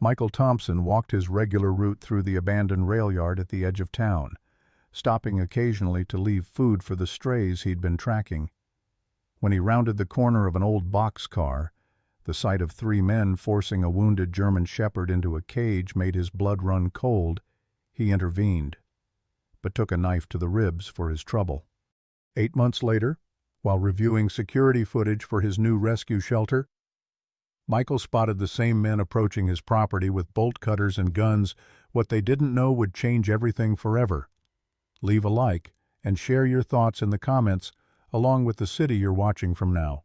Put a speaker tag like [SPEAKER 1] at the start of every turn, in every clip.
[SPEAKER 1] Michael Thompson walked his regular route through the abandoned rail yard at the edge of town, stopping occasionally to leave food for the strays he'd been tracking. When he rounded the corner of an old boxcar, the sight of 3 men forcing a wounded German shepherd into a cage made his blood run cold. He intervened, but took a knife to the ribs for his trouble. 8 months later, while reviewing security footage for his new rescue shelter, Michael spotted the same men approaching his property with bolt cutters and guns. What they didn't know would change everything forever. Leave a like and share your thoughts in the comments, along with the city you're watching from now.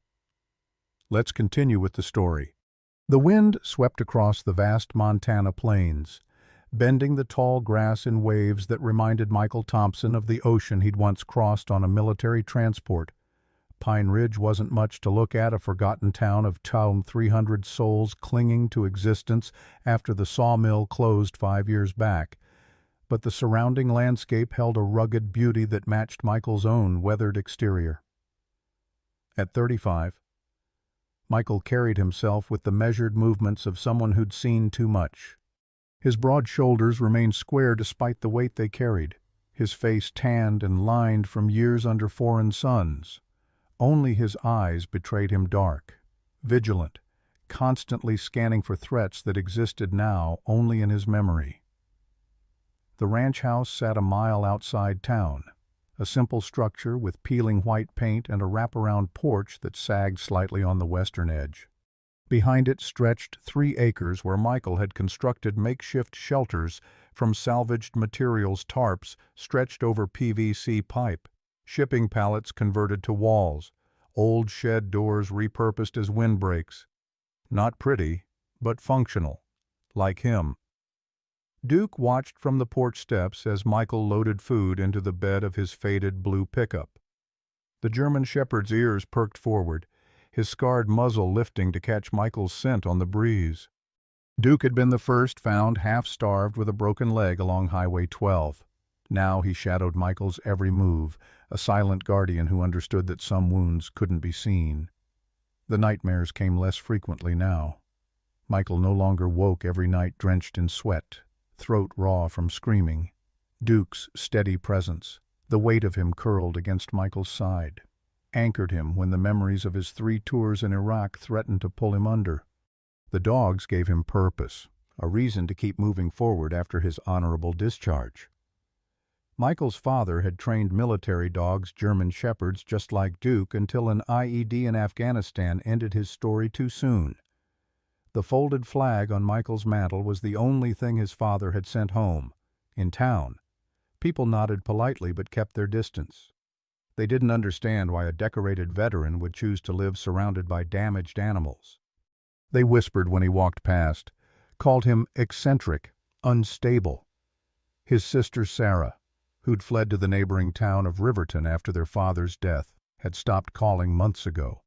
[SPEAKER 1] Let's continue with the story. The wind swept across the vast Montana plains, bending the tall grass in waves that reminded Michael Thompson of the ocean he'd once crossed on a military transport. Pine Ridge wasn't much to look at, a forgotten town of 300 souls clinging to existence after the sawmill closed 5 years back. But the surrounding landscape held a rugged beauty that matched Michael's own weathered exterior. At 35, Michael carried himself with the measured movements of someone who'd seen too much. His broad shoulders remained square despite the weight they carried, his face tanned and lined from years under foreign suns. Only his eyes betrayed him dark, vigilant, constantly scanning for threats that existed now only in his memory. The ranch house sat a mile outside town, a simple structure with peeling white paint and a wraparound porch that sagged slightly on the western edge. Behind it stretched 3 acres where Michael had constructed makeshift shelters from salvaged materials, tarps stretched over PVC pipe, shipping pallets converted to walls, old shed doors repurposed as windbreaks. Not pretty, but functional, like him. Duke watched from the porch steps as Michael loaded food into the bed of his faded blue pickup. The German shepherd's ears perked forward, his scarred muzzle lifting to catch Michael's scent on the breeze. Duke had been the first found half-starved with a broken leg along Highway 12. Now he shadowed Michael's every move, a silent guardian who understood that some wounds couldn't be seen. The nightmares came less frequently now. Michael no longer woke every night drenched in sweat, throat raw from screaming. Duke's steady presence, the weight of him curled against Michael's side, anchored him when the memories of his 3 tours in Iraq threatened to pull him under. The dogs gave him purpose, a reason to keep moving forward after his honorable discharge. Michael's father had trained military dogs, German shepherds just like Duke, until an IED in Afghanistan ended his story too soon. The folded flag on Michael's mantle was the only thing his father had sent home. In town, people nodded politely but kept their distance. They didn't understand why a decorated veteran would choose to live surrounded by damaged animals. They whispered when he walked past, called him eccentric, unstable. His sister Sarah, who'd fled to the neighboring town of Riverton after their father's death, had stopped calling months ago.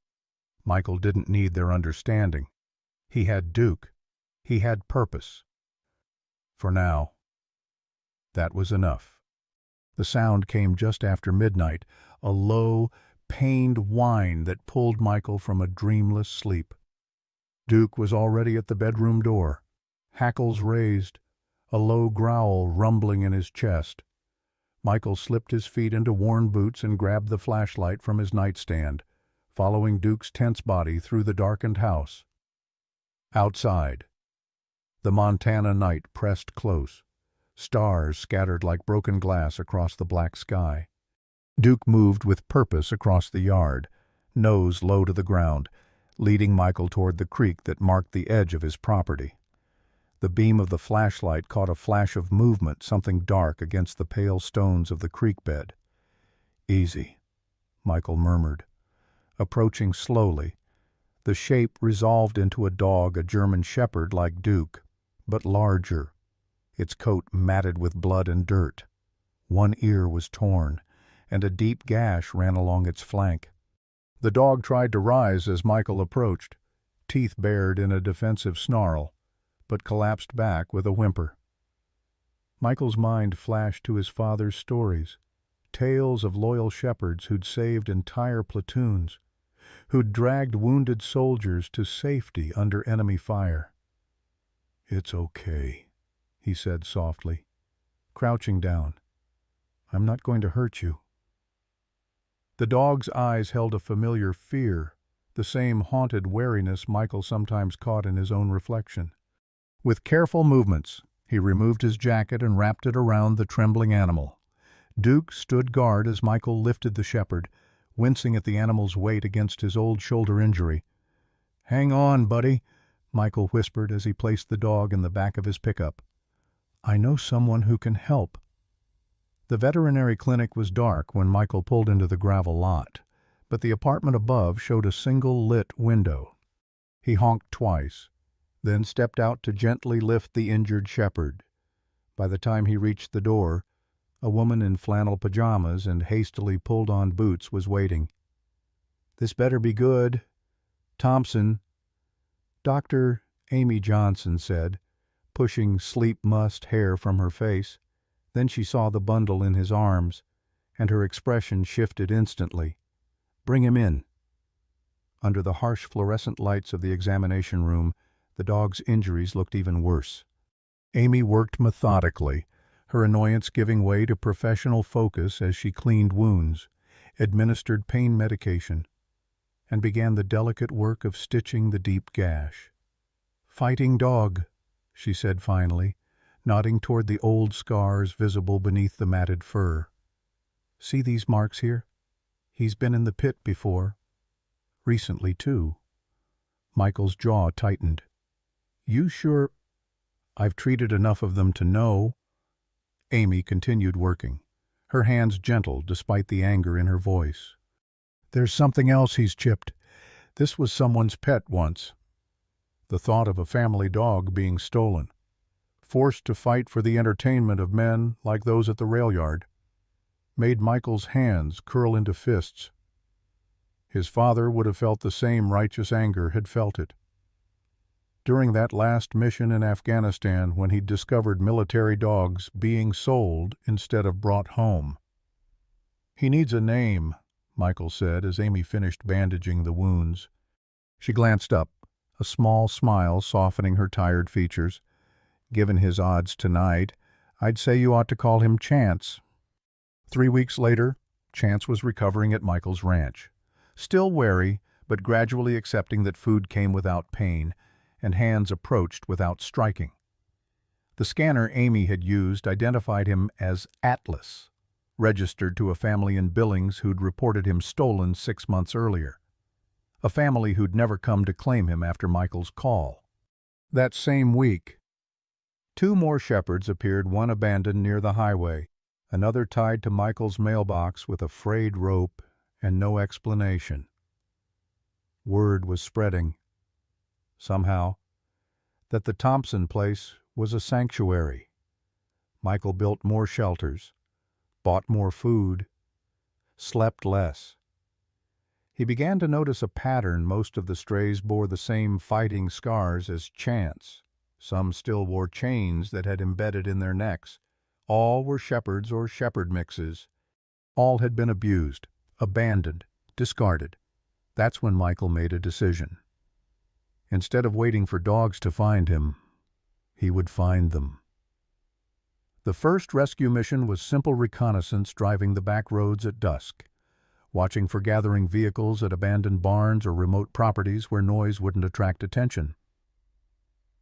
[SPEAKER 1] Michael didn't need their understanding. He had Duke. He had purpose. For now, that was enough. The sound came just after midnight, a low, pained whine that pulled Michael from a dreamless sleep. Duke was already at the bedroom door, hackles raised, a low growl rumbling in his chest. Michael slipped his feet into worn boots and grabbed the flashlight from his nightstand, following Duke's tense body through the darkened house. Outside, the Montana night pressed close, stars scattered like broken glass across the black sky. Duke moved with purpose across the yard, nose low to the ground, leading Michael toward the creek that marked the edge of his property. The beam of the flashlight caught a flash of movement, something dark against the pale stones of the creek bed. "Easy," Michael murmured. Approaching slowly, the shape resolved into a dog, a German shepherd like Duke, but larger, its coat matted with blood and dirt. One ear was torn, and a deep gash ran along its flank. The dog tried to rise as Michael approached, teeth bared in a defensive snarl, but collapsed back with a whimper. Michael's mind flashed to his father's stories, tales of loyal shepherds who'd saved entire platoons, who'd dragged wounded soldiers to safety under enemy fire. "It's okay," he said softly, crouching down. "I'm not going to hurt you." The dog's eyes held a familiar fear, the same haunted wariness Michael sometimes caught in his own reflection. With careful movements, he removed his jacket and wrapped it around the trembling animal. Duke stood guard as Michael lifted the shepherd, wincing at the animal's weight against his old shoulder injury. "Hang on, buddy," Michael whispered as he placed the dog in the back of his pickup. "I know someone who can help." The veterinary clinic was dark when Michael pulled into the gravel lot, but the apartment above showed a single lit window. He honked twice, then stepped out to gently lift the injured shepherd. By the time he reached the door, a woman in flannel pajamas and hastily pulled-on boots was waiting. "This better be good. Thompson." "Dr. Amy Johnson," said, pushing sleep-mussed hair from her face. Then she saw the bundle in his arms, and her expression shifted instantly. "Bring him in." Under the harsh fluorescent lights of the examination room, the dog's injuries looked even worse. Amy worked methodically, her annoyance giving way to professional focus as she cleaned wounds, administered pain medication, and began the delicate work of stitching the deep gash. "Fighting dog," she said finally, nodding toward the old scars visible beneath the matted fur. "See these marks here? He's been in the pit before. Recently, too." Michael's jaw tightened. "You sure?" "I've treated enough of them to know." Amy continued working, her hands gentle despite the anger in her voice. "There's something else he's chipped. This was someone's pet once." The thought of a family dog being stolen, forced to fight for the entertainment of men like those at the rail yard, made Michael's hands curl into fists. His father would have felt the same righteous anger had felt it. During that last mission in Afghanistan when he discovered military dogs being sold instead of brought home. "He needs a name," Michael said as Amy finished bandaging the wounds. She glanced up, a small smile softening her tired features. "Given his odds tonight, I'd say you ought to call him Chance." 3 weeks later, Chance was recovering at Michael's ranch. Still wary, but gradually accepting that food came without pain, and hands approached without striking. The scanner Amy had used identified him as Atlas, registered to a family in Billings who'd reported him stolen 6 months earlier. A family who'd never come to claim him after Michael's call. That same week, 2 more shepherds appeared, one abandoned near the highway, another tied to Michael's mailbox with a frayed rope and no explanation. Word was spreading, somehow, that the Thompson place was a sanctuary. Michael built more shelters, bought more food, slept less. He began to notice a pattern. Most of the strays bore the same fighting scars as Chance. Some still wore chains that had embedded in their necks. All were shepherds or shepherd mixes. All had been abused, abandoned, discarded. That's when Michael made a decision. Instead of waiting for dogs to find him, he would find them. The first rescue mission was simple reconnaissance driving the back roads at dusk, watching for gathering vehicles at abandoned barns or remote properties where noise wouldn't attract attention.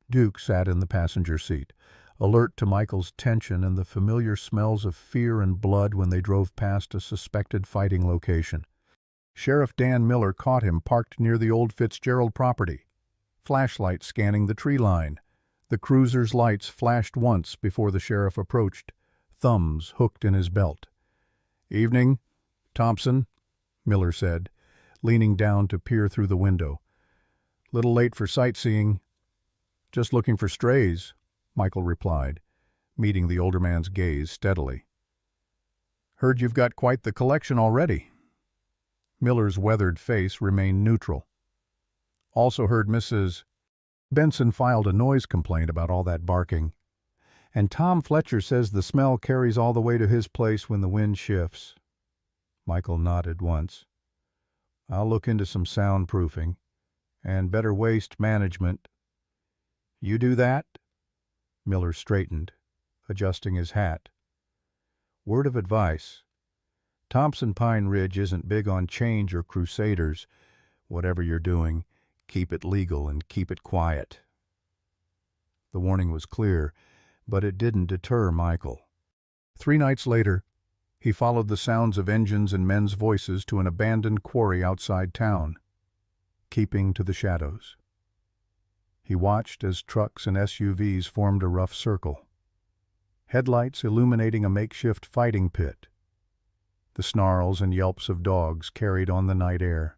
[SPEAKER 1] Duke sat in the passenger seat, alert to Michael's tension and the familiar smells of fear and blood when they drove past a suspected fighting location. Sheriff Dan Miller caught him parked near the old Fitzgerald property, flashlight scanning the tree line. The cruiser's lights flashed once before the sheriff approached, thumbs hooked in his belt. "Evening, Thompson," Miller said, leaning down to peer through the window. "Little late for sightseeing." "Just looking for strays," Michael replied, meeting the older man's gaze steadily. "Heard you've got quite the collection already." Miller's weathered face remained neutral. "Also heard Mrs. Benson filed a noise complaint about all that barking. And Tom Fletcher says the smell carries all the way to his place when the wind shifts." Michael nodded once. "I'll look into some soundproofing and better waste management." "You do that?" Miller straightened, adjusting his hat. Word of advice. Thompson Pine Ridge isn't big on change or crusaders. Whatever you're doing, keep it legal and keep it quiet. The warning was clear, but it didn't deter Michael. 3 nights later, he followed the sounds of engines and men's voices to an abandoned quarry outside town, keeping to the shadows. He watched as trucks and SUVs formed a rough circle, headlights illuminating a makeshift fighting pit. The snarls and yelps of dogs carried on the night air.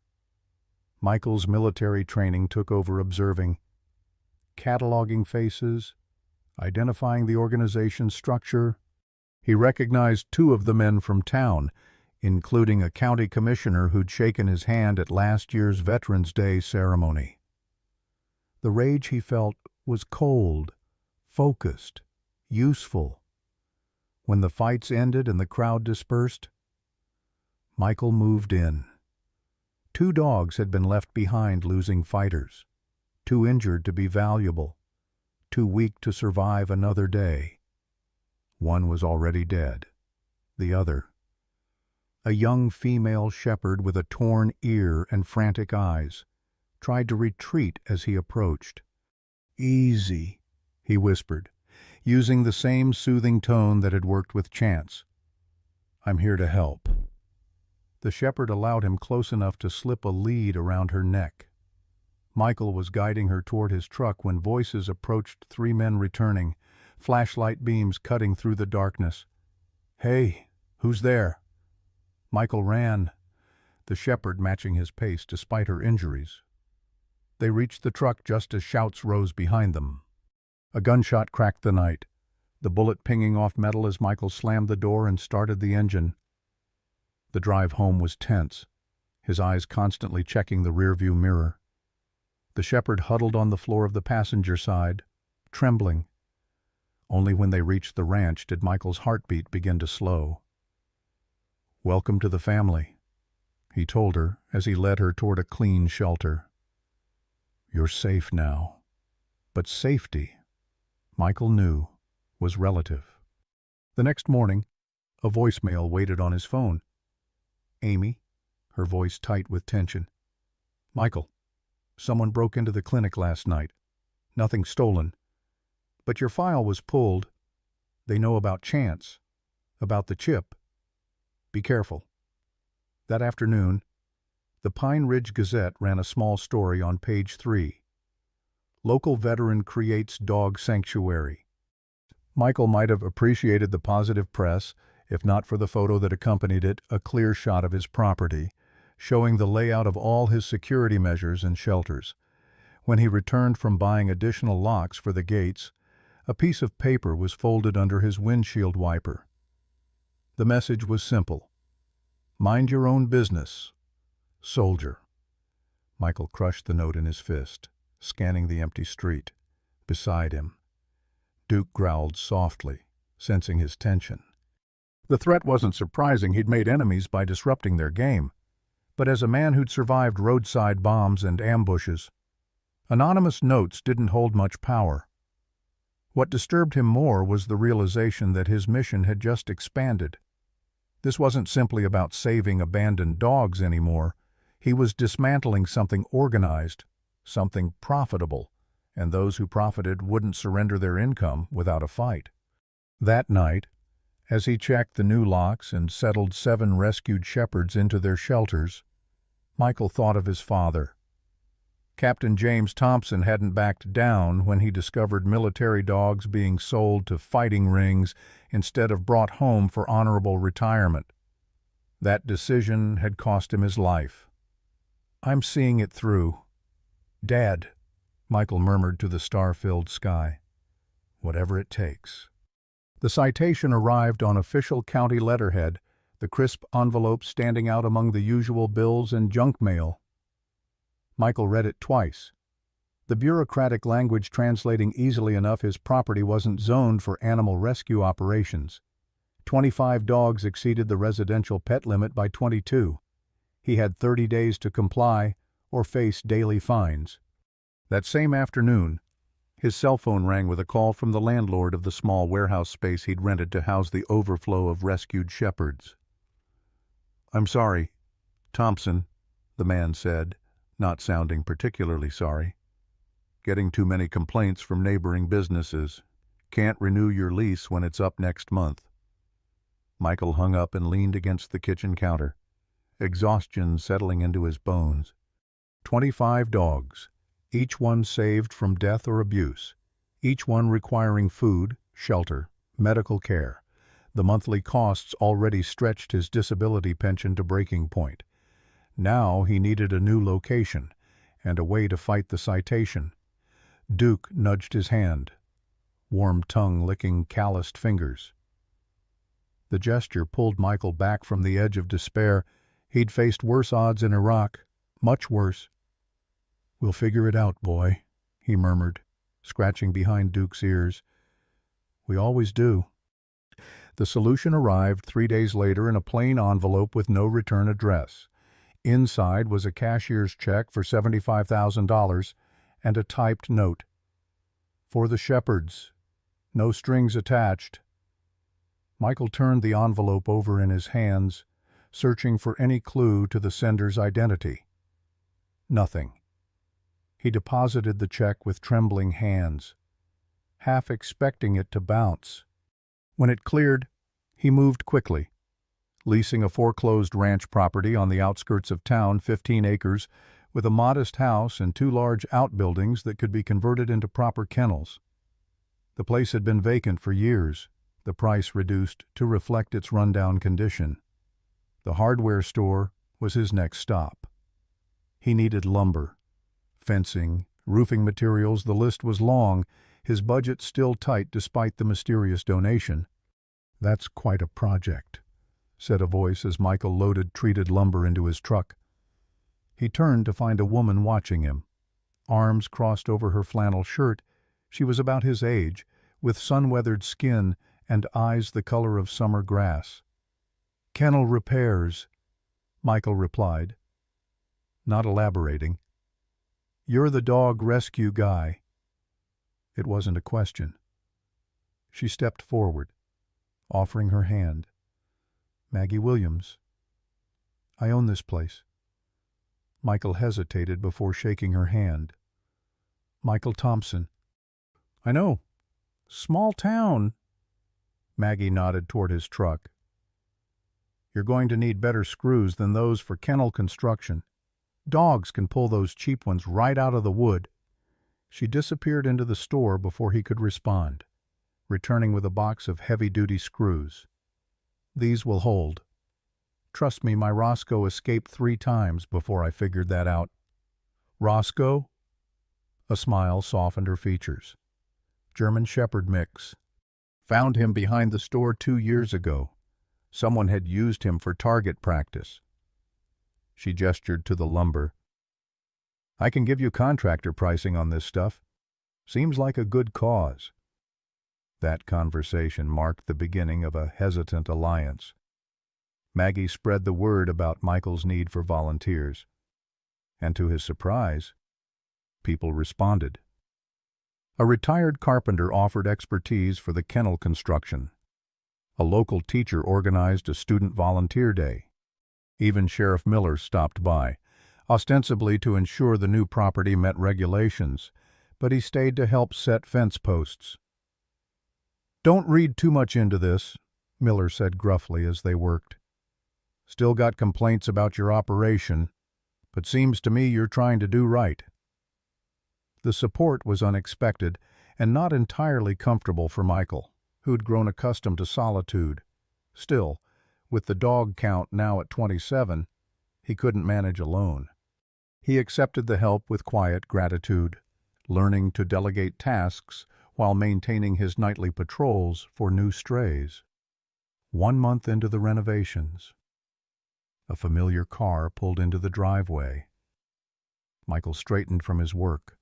[SPEAKER 1] Michael's military training took over observing, cataloging faces, identifying the organization's structure. He recognized 2 of the men from town, including a county commissioner who'd shaken his hand at last year's Veterans Day ceremony. The rage he felt was cold, focused, useful. When the fights ended and the crowd dispersed, Michael moved in. 2 dogs had been left behind losing fighters, too injured to be valuable, too weak to survive another day. One was already dead. The other, a young female shepherd with a torn ear and frantic eyes, tried to retreat as he approached. "Easy," he whispered, using the same soothing tone that had worked with Chance. "I'm here to help." The shepherd allowed him close enough to slip a lead around her neck. Michael was guiding her toward his truck when voices approached 3 men returning, flashlight beams cutting through the darkness. "Hey, who's there?" Michael ran, the shepherd matching his pace despite her injuries. They reached the truck just as shouts rose behind them. A gunshot cracked the night, the bullet pinging off metal as Michael slammed the door and started the engine. The drive home was tense, his eyes constantly checking the rearview mirror. The shepherd huddled on the floor of the passenger side, trembling. Only when they reached the ranch did Michael's heartbeat begin to slow. "Welcome to the family," he told her as he led her toward a clean shelter. "You're safe now." But safety, Michael knew, was relative. The next morning, a voicemail waited on his phone. "Amy," her voice tight with tension. "Michael, someone broke into the clinic last night. Nothing stolen. But your file was pulled. They know about Chance, about the chip. Be careful." That afternoon, the Pine Ridge Gazette ran a small story on page 3. Local veteran creates dog sanctuary. Michael might have appreciated the positive press, if not for the photo that accompanied it, a clear shot of his property, showing the layout of all his security measures and shelters. When he returned from buying additional locks for the gates, a piece of paper was folded under his windshield wiper. The message was simple. "Mind your own business. Soldier." Michael crushed the note in his fist, scanning the empty street. Beside him, Duke growled softly, sensing his tension. The threat wasn't surprising. He'd made enemies by disrupting their game. But as a man who'd survived roadside bombs and ambushes, anonymous notes didn't hold much power. What disturbed him more was the realization that his mission had just expanded. This wasn't simply about saving abandoned dogs anymore. He was dismantling something organized, something profitable, and those who profited wouldn't surrender their income without a fight. That night, as he checked the new locks and settled 7 rescued shepherds into their shelters, Michael thought of his father. Captain James Thompson hadn't backed down when he discovered military dogs being sold to fighting rings instead of brought home for honorable retirement. That decision had cost him his life. "I'm seeing it through." "Dad," Michael murmured to the star-filled sky. "Whatever it takes." The citation arrived on official county letterhead, the crisp envelope standing out among the usual bills and junk mail. Michael read it twice, the bureaucratic language translating easily enough his property wasn't zoned for animal rescue operations. 25 dogs exceeded the residential pet limit by 22. He had 30 days to comply or face daily fines. That same afternoon, His cell phone rang with a call from the landlord of the small warehouse space he'd rented to house the overflow of rescued shepherds. "I'm sorry, Thompson," the man said, not sounding particularly sorry. "Getting too many complaints from neighboring businesses. Can't renew your lease when it's up next month." Michael hung up and leaned against the kitchen counter, exhaustion settling into his bones. 25 dogs, each one saved from death or abuse, each one requiring food, shelter, medical care. The monthly costs already stretched his disability pension to breaking point. Now he needed a new location and a way to fight the citation. Duke nudged his hand, warm tongue licking calloused fingers. The gesture pulled Michael back from the edge of despair. He'd faced worse odds in Iraq, much worse. "We'll figure it out, boy," he murmured, scratching behind Duke's ears. "We always do." The solution arrived 3 days later in a plain envelope with no return address. Inside was a cashier's check for $75,000 and a typed note. "For the shepherds. No strings attached." Michael turned the envelope over in his hands, searching for any clue to the sender's identity. Nothing. He deposited the check with trembling hands, half expecting it to bounce. When it cleared, he moved quickly, leasing a foreclosed ranch property on the outskirts of town, 15 acres, with a modest house and 2 large outbuildings that could be converted into proper kennels. The place had been vacant for years, the price reduced to reflect its rundown condition. The hardware store was his next stop. He needed lumber, fencing, roofing materials. The list was long, his budget still tight despite the mysterious donation. "That's quite a project," said a voice as Michael loaded treated lumber into his truck. He turned to find a woman watching him. Arms crossed over her flannel shirt, she was about his age, with sun-weathered skin and eyes the color of summer grass. "Kennel repairs," Michael replied, not elaborating. "You're the dog rescue guy." It wasn't a question. She stepped forward, offering her hand. "Maggie Williams. I own this place." Michael hesitated before shaking her hand. "Michael Thompson." "I know. Small town." Maggie nodded toward his truck. "You're going to need better screws than those for kennel construction. Dogs can pull those cheap ones right out of the wood." She disappeared into the store before he could respond, returning with a box of heavy-duty screws. "These will hold. Trust me, my Roscoe escaped 3 times before I figured that out." "Roscoe?" A smile softened her features. "German Shepherd mix. Found him behind the store 2 years ago. Someone had used him for target practice." She gestured to the lumber. "I can give you contractor pricing on this stuff. Seems like a good cause." That conversation marked the beginning of a hesitant alliance. Maggie spread the word about Michael's need for volunteers. And to his surprise, people responded. A retired carpenter offered expertise for the kennel construction. A local teacher organized a student volunteer day. Even Sheriff Miller stopped by, ostensibly to ensure the new property met regulations, but he stayed to help set fence posts. "Don't read too much into this," Miller said gruffly as they worked. "Still got complaints about your operation, but seems to me you're trying to do right." The support was unexpected and not entirely comfortable for Michael, who'd grown accustomed to solitude. Still, with the dog count now at 27, he couldn't manage alone. He accepted the help with quiet gratitude, learning to delegate tasks while maintaining his nightly patrols for new strays. 1 month into the renovations, a familiar car pulled into the driveway. Michael straightened from his work,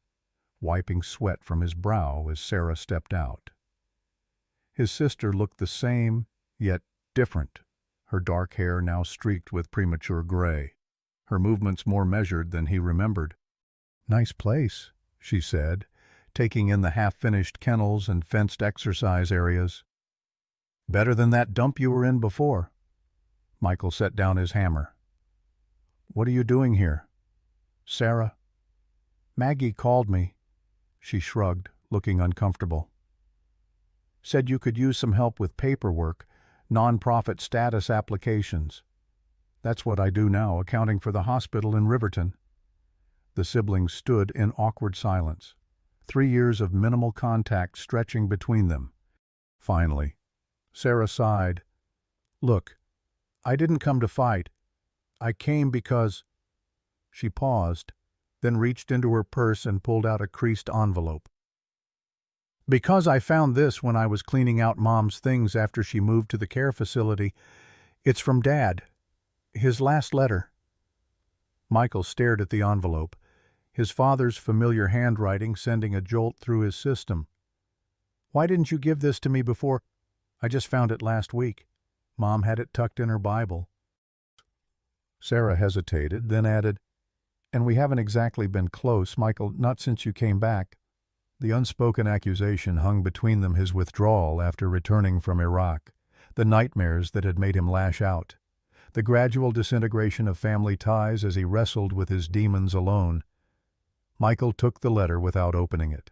[SPEAKER 1] wiping sweat from his brow as Sarah stepped out. His sister looked the same, yet different, her dark hair now streaked with premature gray, her movements more measured than he remembered. "Nice place," she said, taking in the half-finished kennels and fenced exercise areas. "Better than that dump you were in before." Michael set down his hammer. "What are you doing here?" "Sarah." "Maggie called me." She shrugged, looking uncomfortable. "Said you could use some help with paperwork, non-profit status applications." "That's what I do now, accounting for the hospital in Riverton." The siblings stood in awkward silence, 3 years of minimal contact stretching between them. Finally, Sarah sighed. "Look, I didn't come to fight. I came because—" She paused, then reached into her purse and pulled out a creased envelope. "Because I found this when I was cleaning out Mom's things after she moved to the care facility. It's from Dad. His last letter." Michael stared at the envelope, his father's familiar handwriting sending a jolt through his system. "Why didn't you give this to me before?" "I just found it last week. Mom had it tucked in her Bible." Sarah hesitated, then added, "And we haven't exactly been close, Michael, not since you came back." The unspoken accusation hung between them his withdrawal after returning from Iraq, the nightmares that had made him lash out, the gradual disintegration of family ties as he wrestled with his demons alone. Michael took the letter without opening it.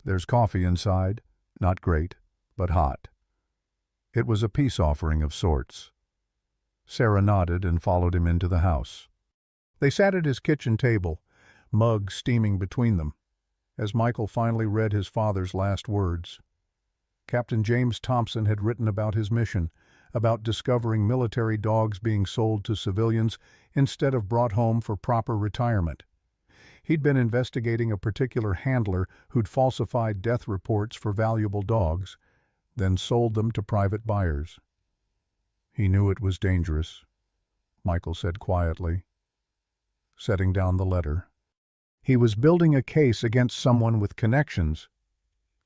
[SPEAKER 1] "There's coffee inside, not great, but hot." It was a peace offering of sorts. Sarah nodded and followed him into the house. They sat at his kitchen table, mug steaming between them, as Michael finally read his father's last words. Captain James Thompson had written about his mission, about discovering military dogs being sold to civilians instead of brought home for proper retirement. He'd been investigating a particular handler who'd falsified death reports for valuable dogs, then sold them to private buyers. "He knew it was dangerous," Michael said quietly, setting down the letter. "He was building a case against someone with connections."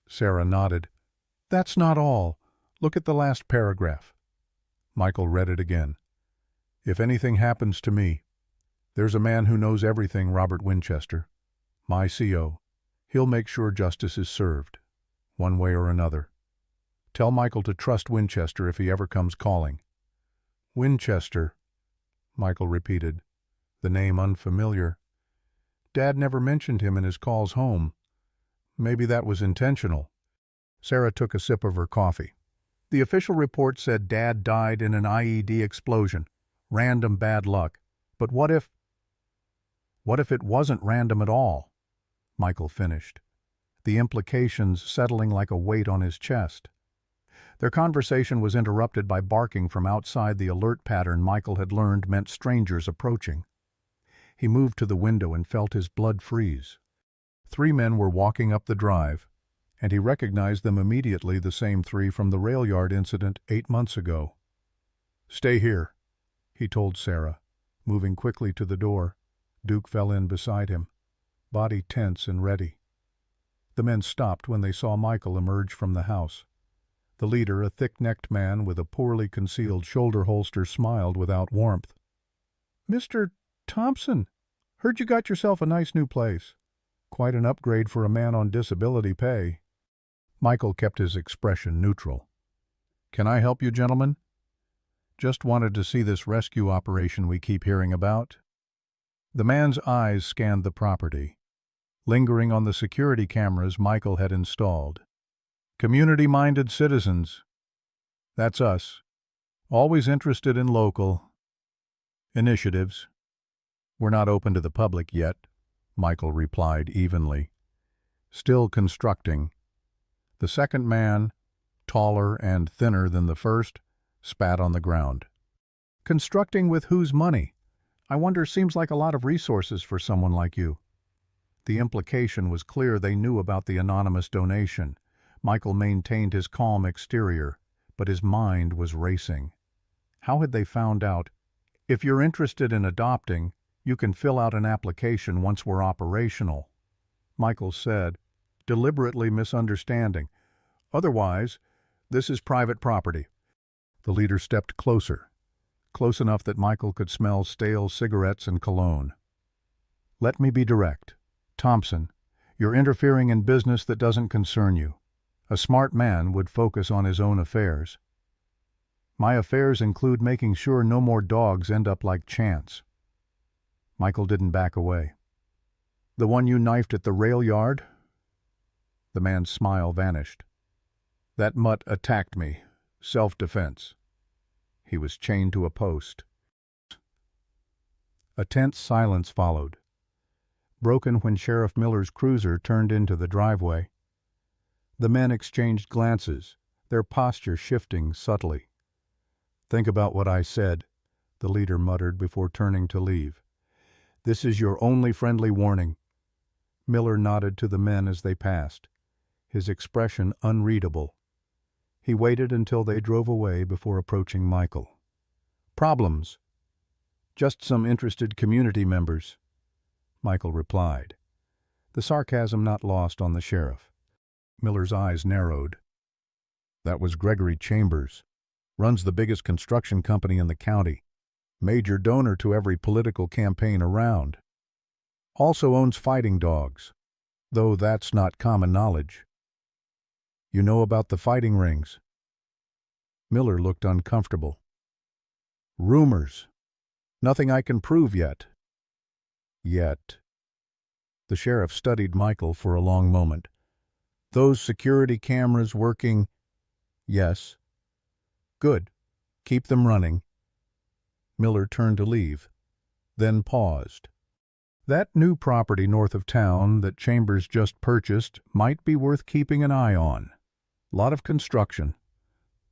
[SPEAKER 1] Sarah nodded. "That's not all. Look at the last paragraph." Michael read it again. "If anything happens to me, there's a man who knows everything, Robert Winchester, my CO. He'll make sure justice is served, one way or another. Tell Michael to trust Winchester if he ever comes calling." "Winchester," Michael repeated, the name unfamiliar. Dad never mentioned him in his calls home. Maybe that was intentional. Sarah took a sip of her coffee. "The official report said Dad died in an IED explosion. Random bad luck. But what if it wasn't random at all?" Michael finished, the implications settling like a weight on his chest. Their conversation was interrupted by barking from outside the alert pattern Michael had learned meant strangers approaching. He moved to the window and felt his blood freeze. 3 men were walking up the drive, and he recognized them immediately, the same 3 from the rail yard incident 8 months ago. "Stay here," he told Sarah, moving quickly to the door. Duke fell in beside him, body tense and ready. The men stopped when they saw Michael emerge from the house. The leader, a thick-necked man with a poorly concealed shoulder holster, smiled without warmth. "Mr. Thompson, heard you got yourself a nice new place. Quite an upgrade for a man on disability pay." Michael kept his expression neutral. "Can I help you, gentlemen? Just wanted to see this rescue operation we keep hearing about." The man's eyes scanned the property, lingering on the security cameras Michael had installed. "Community-minded citizens. That's us. Always interested in local initiatives." "We're not open to the public yet," Michael replied evenly. "Still constructing." The second man, taller and thinner than the first, spat on the ground. "Constructing with whose money? I wonder, seems like a lot of resources for someone like you." The implication was clear. They knew about the anonymous donation. Michael maintained his calm exterior, but his mind was racing. How had they found out? "If you're interested in adopting, you can fill out an application once we're operational," Michael said, deliberately misunderstanding. "Otherwise, this is private property." The leader stepped closer, close enough that Michael could smell stale cigarettes and cologne. "Let me be direct. Thompson, You're interfering in business that doesn't concern you. A smart man would focus on his own affairs. My affairs include making sure no more dogs end up like Chance. Michael didn't back away. The one you knifed at the rail yard? The man's smile vanished. That mutt attacked me. Self-defense. He was chained to a post. A tense silence followed, broken when Sheriff Miller's cruiser turned into the driveway. The men exchanged glances, their posture shifting subtly. "Think about what I said," the leader muttered before turning to leave. "This is your only friendly warning." Miller nodded to the men as they passed, his expression unreadable. He waited until they drove away before approaching Michael. "Problems?" "Just some interested community members," Michael replied, the sarcasm not lost on the sheriff. Miller's eyes narrowed. "That was Gregory Chambers. Runs the biggest construction company in the county. Major donor to every political campaign around. Also owns fighting dogs, though that's not common knowledge." "You know about the fighting rings?" Miller looked uncomfortable. "Rumors. Nothing I can prove yet." "Yet." The sheriff studied Michael for a long moment. "Those security cameras working?" "Yes." "Good. Keep them running." Miller turned to leave, then paused. That new property north of town that Chambers just purchased might be worth keeping an eye on. Lot of construction.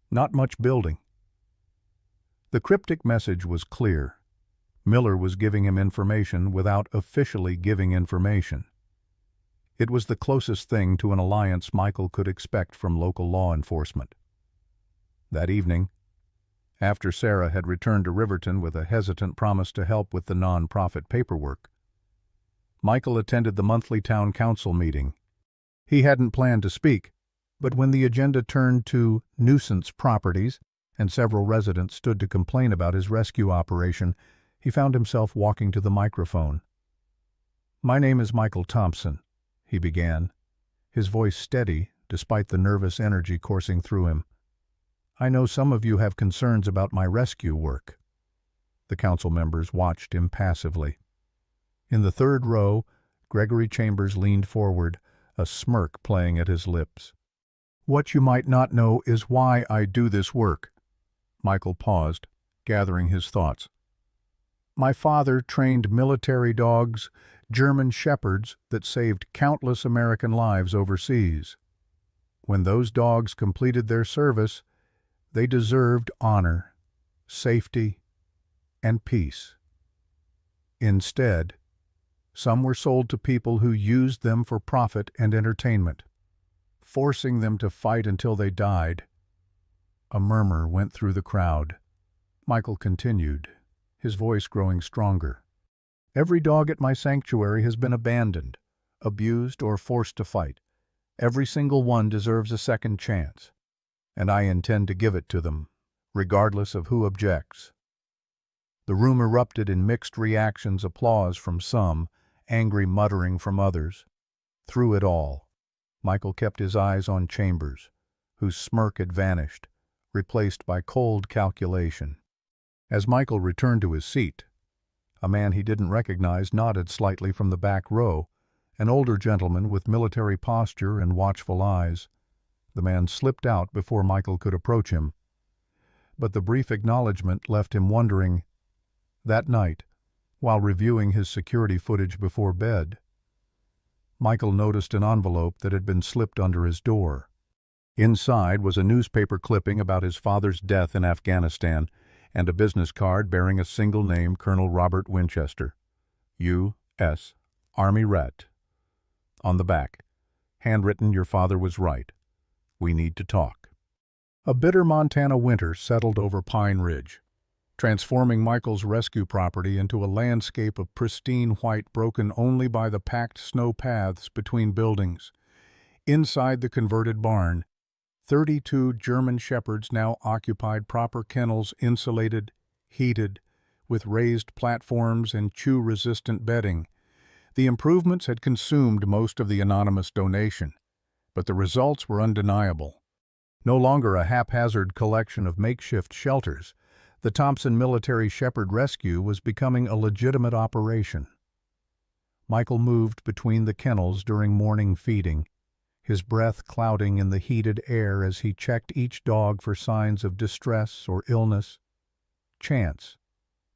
[SPEAKER 1] Not much building. The cryptic message was clear. Miller was giving him information without officially giving information. It was the closest thing to an alliance Michael could expect from local law enforcement. That evening, after Sarah had returned to Riverton with a hesitant promise to help with the non-profit paperwork, Michael attended the monthly town council meeting. He hadn't planned to speak, but when the agenda turned to nuisance properties and several residents stood to complain about his rescue operation, he found himself walking to the microphone. "My name is Michael Thompson," he began, his voice steady despite the nervous energy coursing through him. "I know some of you have concerns about my rescue work." The council members watched impassively. In the third row, Gregory Chambers leaned forward, a smirk playing at his lips. "What you might not know is why I do this work." Michael paused, gathering his thoughts. "My father trained military dogs, German shepherds that saved countless American lives overseas. When those dogs completed their service, they deserved honor, safety, and peace. Instead, some were sold to people who used them for profit and entertainment, forcing them to fight until they died." A murmur went through the crowd. Michael continued, his voice growing stronger. "Every dog at my sanctuary has been abandoned, abused, or forced to fight. Every single one deserves a second chance, and I intend to give it to them, regardless of who objects." The room erupted in mixed reactions, applause from some, angry muttering from others. Through it all, Michael kept his eyes on Chambers, whose smirk had vanished, replaced by cold calculation. As Michael returned to his seat, a man he didn't recognize nodded slightly from the back row, an older gentleman with military posture and watchful eyes. The man slipped out before Michael could approach him, but the brief acknowledgement left him wondering. That night, while reviewing his security footage before bed, Michael noticed an envelope that had been slipped under his door. Inside was a newspaper clipping about his father's death in Afghanistan and a business card bearing a single name, Colonel Robert Winchester, U.S. Army Ret. On the back, handwritten, "Your father was right. We need to talk." A bitter Montana winter settled over Pine Ridge, transforming Michael's rescue property into a landscape of pristine white broken only by the packed snow paths between buildings. Inside the converted barn, 32 German shepherds now occupied proper kennels, insulated, heated, with raised platforms and chew-resistant bedding. The improvements had consumed most of the anonymous donation, but the results were undeniable. No longer a haphazard collection of makeshift shelters, the Thompson Military Shepherd Rescue was becoming a legitimate operation. Michael moved between the kennels during morning feeding, his breath clouding in the heated air as he checked each dog for signs of distress or illness. Chance,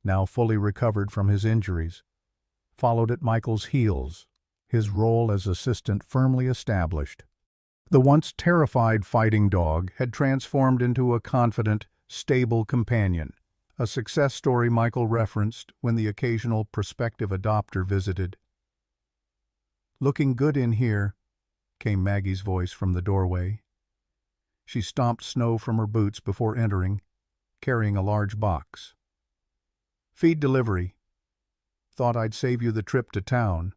[SPEAKER 1] now fully recovered from his injuries, followed at Michael's heels, his role as assistant firmly established. The once terrified fighting dog had transformed into a confident, stable companion, a success story Michael referenced when the occasional prospective adopter visited. "Looking good in here," came Maggie's voice from the doorway. She stomped snow from her boots before entering, carrying a large box. "Feed delivery. Thought I'd save you the trip to town."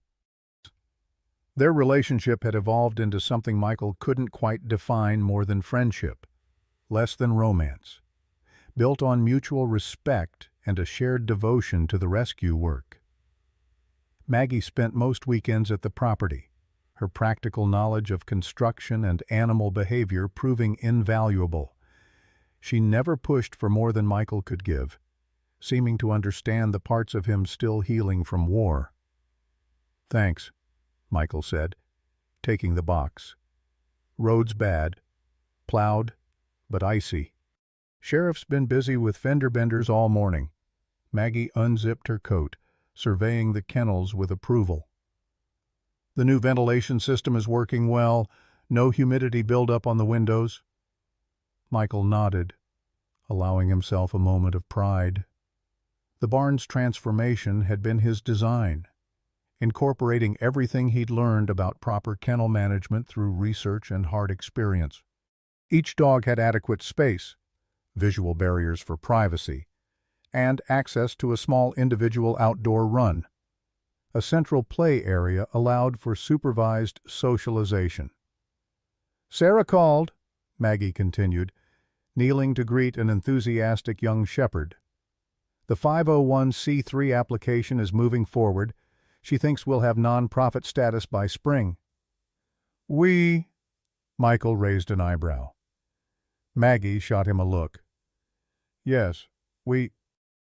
[SPEAKER 1] Their relationship had evolved into something Michael couldn't quite define more than friendship, less than romance, built on mutual respect and a shared devotion to the rescue work. Maggie spent most weekends at the property, her practical knowledge of construction and animal behavior proving invaluable. She never pushed for more than Michael could give, seeming to understand the parts of him still healing from war. "Thanks," Michael said, taking the box. "Road's bad. Plowed, but icy. Sheriff's been busy with fender benders all morning." Maggie unzipped her coat, surveying the kennels with approval. "The new ventilation system is working well. No humidity buildup on the windows." Michael nodded, allowing himself a moment of pride. The barn's transformation had been his design, incorporating everything he'd learned about proper kennel management through research and hard experience. Each dog had adequate space, visual barriers for privacy, and access to a small individual outdoor run. A central play area allowed for supervised socialization. "Sarah called," Maggie continued, kneeling to greet an enthusiastic young shepherd. "The 501c3 application is moving forward. She thinks we'll have non-profit status by spring." "We?" Michael raised an eyebrow. Maggie shot him a look. "Yes, we.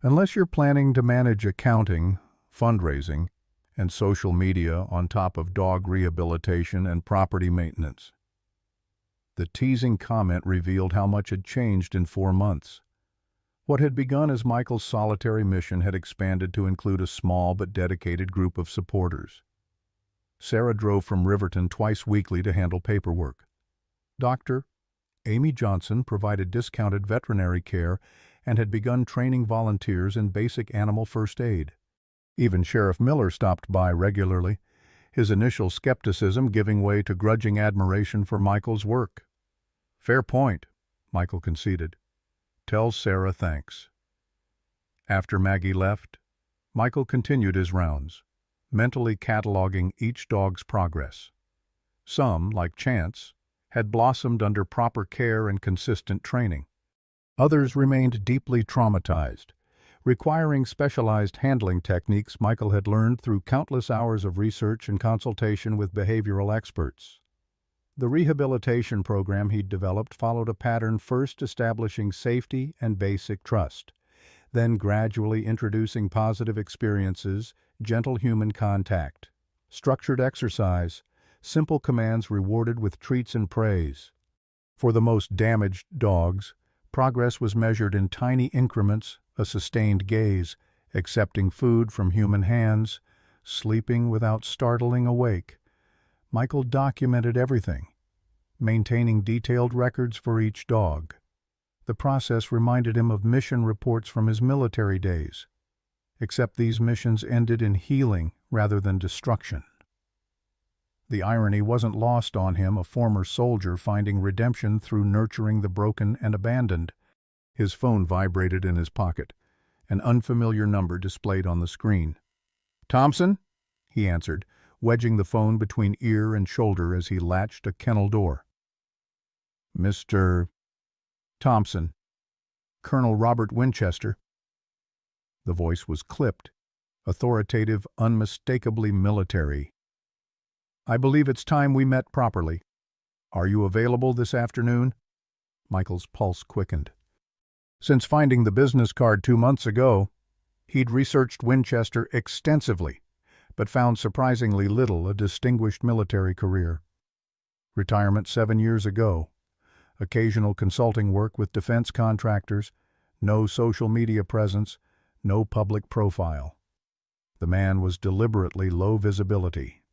[SPEAKER 1] Unless you're planning to manage accounting, fundraising, and social media on top of dog rehabilitation and property maintenance." The teasing comment revealed how much had changed in 4 months. What had begun as Michael's solitary mission had expanded to include a small but dedicated group of supporters. Sarah drove from Riverton twice weekly to handle paperwork. Dr. Amy Johnson provided discounted veterinary care and had begun training volunteers in basic animal first aid. Even Sheriff Miller stopped by regularly, his initial skepticism giving way to grudging admiration for Michael's work. "Fair point," Michael conceded. "Tell Sarah thanks." After Maggie left, Michael continued his rounds, mentally cataloging each dog's progress. Some, like Chance, had blossomed under proper care and consistent training. Others remained deeply traumatized, requiring specialized handling techniques Michael had learned through countless hours of research and consultation with behavioral experts. The rehabilitation program he'd developed followed a pattern first establishing safety and basic trust, then gradually introducing positive experiences, gentle human contact, structured exercise, simple commands rewarded with treats and praise. For the most damaged dogs, progress was measured in tiny increments, a sustained gaze, accepting food from human hands, sleeping without startling awake. Michael documented everything, maintaining detailed records for each dog. The process reminded him of mission reports from his military days, except these missions ended in healing rather than destruction. The irony wasn't lost on him, a former soldier finding redemption through nurturing the broken and abandoned. His phone vibrated in his pocket, an unfamiliar number displayed on the screen. "Thompson?" he answered, wedging the phone between ear and shoulder as he latched a kennel door. "Mr. Thompson. Colonel Robert Winchester." The voice was clipped, authoritative, unmistakably military. "I believe it's time we met properly. Are you available this afternoon?" Michael's pulse quickened. Since finding the business card 2 months ago, he'd researched Winchester extensively, but found surprisingly little a distinguished military career. Retirement 7 years ago. Occasional consulting work with defense contractors, no social media presence, no public profile. The man was deliberately low visibility.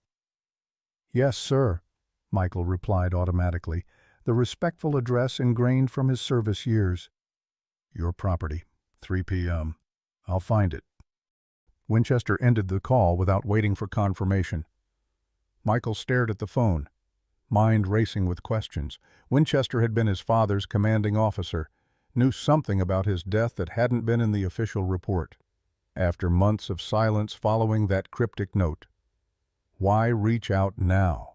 [SPEAKER 1] "Yes, sir," Michael replied automatically, the respectful address ingrained from his service years. "Your property, 3 p.m. I'll find it." Winchester ended the call without waiting for confirmation. Michael stared at the phone, mind racing with questions. Winchester had been his father's commanding officer, knew something about his death that hadn't been in the official report. After months of silence following that cryptic note, why reach out now?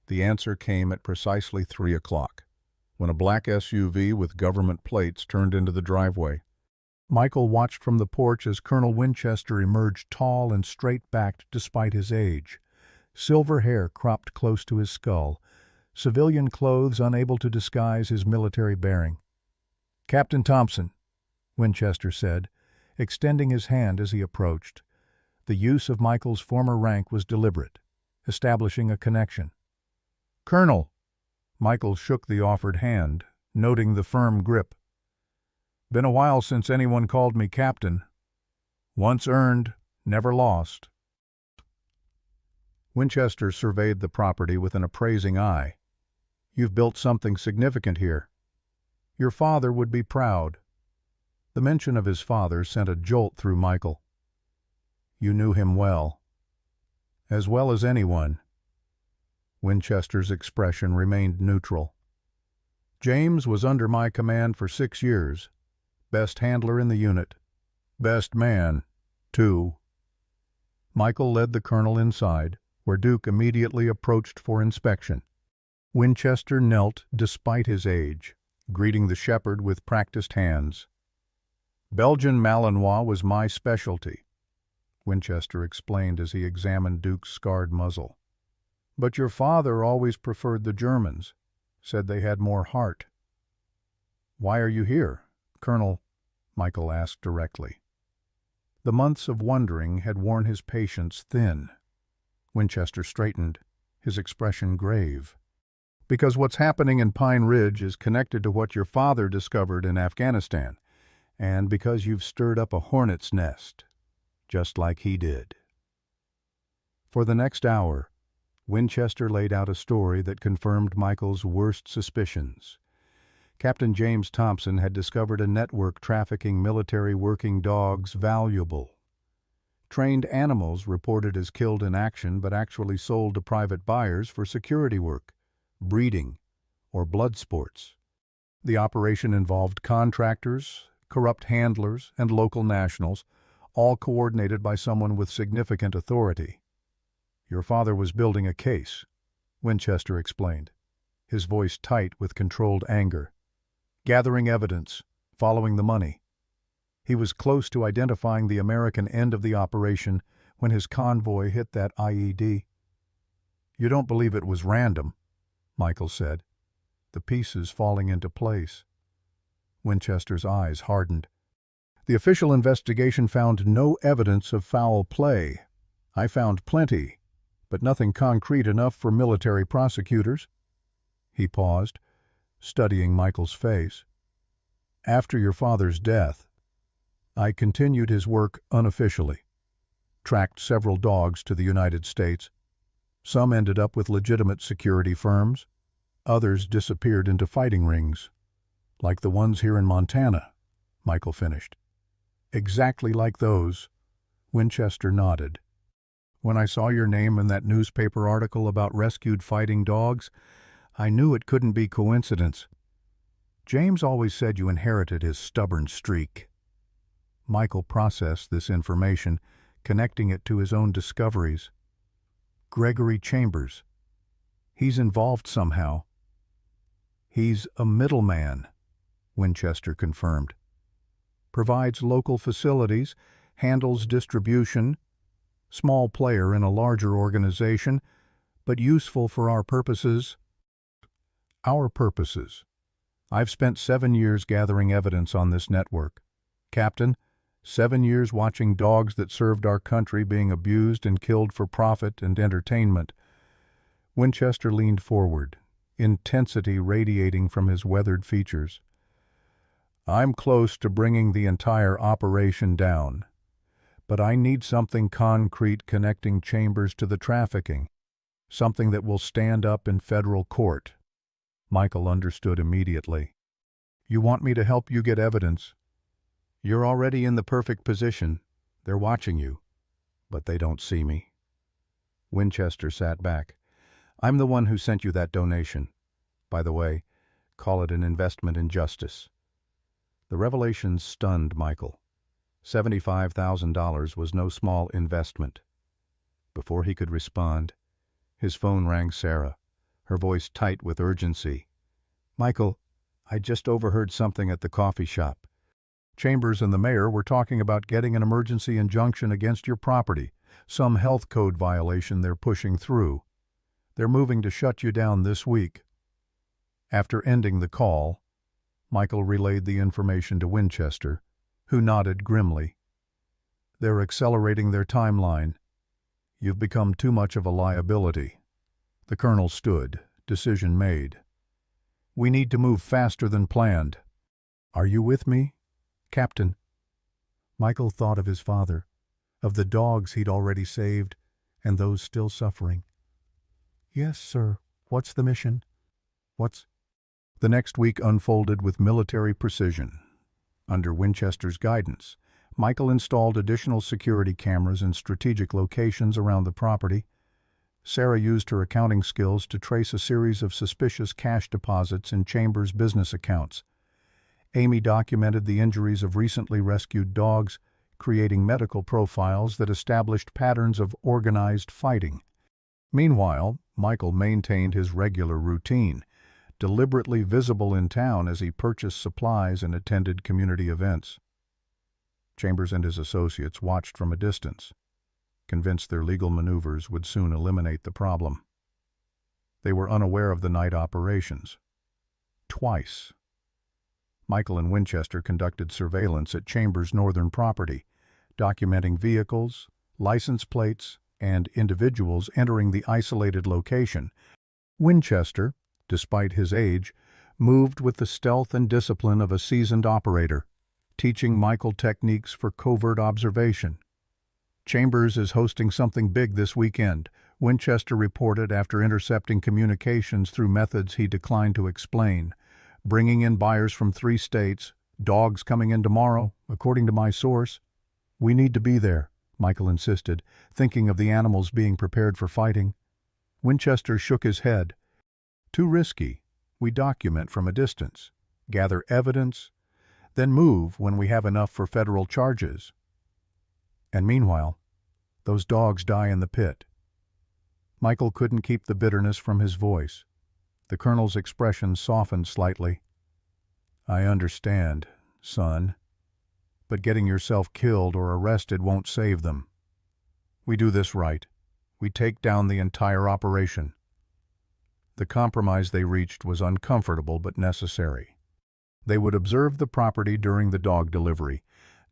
[SPEAKER 1] The answer came at precisely 3 o'clock, when a black SUV with government plates turned into the driveway. Michael watched from the porch as Colonel Winchester emerged tall and straight-backed despite his age. Silver hair cropped close to his skull, civilian clothes unable to disguise his military bearing. "Captain Thompson," Winchester said, extending his hand as he approached. The use of Michael's former rank was deliberate, establishing a connection. "Colonel," Michael shook the offered hand, noting the firm grip. "Been a while since anyone called me captain. Once earned, never lost." Winchester surveyed the property with an appraising eye. "You've built something significant here. Your father would be proud." The mention of his father sent a jolt through Michael. "You knew him well." "As well as anyone." Winchester's expression remained neutral. "James was under my command for 6 years. Best handler in the unit. Best man, too." Michael led the colonel inside, where Duke immediately approached for inspection. Winchester knelt despite his age, greeting the shepherd with practiced hands. "Belgian Malinois was my specialty," Winchester explained as he examined Duke's scarred muzzle. "But your father always preferred the Germans, said they had more heart." "Why are you here, Colonel?" Michael asked directly. The months of wondering had worn his patience thin. Winchester straightened, his expression grave. "Because what's happening in Pine Ridge is connected to what your father discovered in Afghanistan, and because you've stirred up a hornet's nest, just like he did." For the next hour, Winchester laid out a story that confirmed Michael's worst suspicions. Captain James Thompson had discovered a network trafficking military working dogs valuable. Trained animals reported as killed in action but actually sold to private buyers for security work, breeding, or blood sports. The operation involved contractors, corrupt handlers, and local nationals, all coordinated by someone with significant authority. "Your father was building a case," Winchester explained, his voice tight with controlled anger. "Gathering evidence, following the money. He was close to identifying the American end of the operation when his convoy hit that IED." "You don't believe it was random," Michael said, the pieces falling into place. Winchester's eyes hardened. "The official investigation found no evidence of foul play. I found plenty, but nothing concrete enough for military prosecutors." He paused, studying Michael's face. "After your father's death, I continued his work unofficially. Tracked several dogs to the United States. Some ended up with legitimate security firms. Others disappeared into fighting rings. Like the ones here in Montana," Michael finished. "Exactly like those," Winchester nodded. "When I saw your name in that newspaper article about rescued fighting dogs, I knew it couldn't be coincidence. James always said you inherited his stubborn streak." Michael processed this information, connecting it to his own discoveries. "Gregory Chambers. He's involved somehow." "He's a middleman," Winchester confirmed. "Provides local facilities, handles distribution, Small player in a larger organization, but useful for our purposes. Our purposes. I've spent 7 years gathering evidence on this network. Captain, 7 years watching dogs that served our country being abused and killed for profit and entertainment. Winchester leaned forward, intensity radiating from his weathered features. I'm close to bringing the entire operation down, but I need something concrete connecting Chambers to the trafficking, something that will stand up in federal court. Michael understood immediately. You want me to help you get evidence? You're already in the perfect position. They're watching you, but they don't see me. Winchester sat back. I'm the one who sent you that donation. By the way, call it an investment in justice. The revelation stunned Michael. $75,000 was no small investment. Before he could respond, his phone rang Sarah, her voice tight with urgency. Michael, I just overheard something at the coffee shop. Chambers and the mayor were talking about getting an emergency injunction against your property, some health code violation they're pushing through. They're moving to shut you down this week. After ending the call, Michael relayed the information to Winchester, who nodded grimly. They're accelerating their timeline. You've become too much of a liability. The colonel stood, decision made. We need to move faster than planned. Are you with me, Captain? Michael thought of his father, of the dogs he'd already saved, and those still suffering. Yes, sir. What's the mission? The next week unfolded with military precision. Under Winchester's guidance, Michael installed additional security cameras in strategic locations around the property. Sarah used her accounting skills to trace a series of suspicious cash deposits in Chambers' business accounts. Amy documented the injuries of recently rescued dogs, creating medical profiles that established patterns of organized fighting. Meanwhile, Michael maintained his regular routine, deliberately visible in town as he purchased supplies and attended community events. Chambers and his associates watched from a distance, convinced their legal maneuvers would soon eliminate the problem. They were unaware of the night operations. Twice, Michael and Winchester conducted surveillance at Chambers' northern property, documenting vehicles, license plates, and individuals entering the isolated location. Winchester, despite his age, moved with the stealth and discipline of a seasoned operator, teaching Michael techniques for covert observation. Chambers is hosting something big this weekend, Winchester reported after intercepting communications through methods he declined to explain. Bringing in buyers from 3 states, dogs coming in tomorrow, according to my source. We need to be there, Michael insisted, thinking of the animals being prepared for fighting. Winchester shook his head. Too risky. We document from a distance, gather evidence, then move when we have enough for federal charges. And meanwhile, those dogs die in the pit. Michael couldn't keep the bitterness from his voice. The colonel's expression softened slightly. I understand, son, but getting yourself killed or arrested won't save them. We do this right. We take down the entire operation. The compromise they reached was uncomfortable but necessary. They would observe the property during the dog delivery,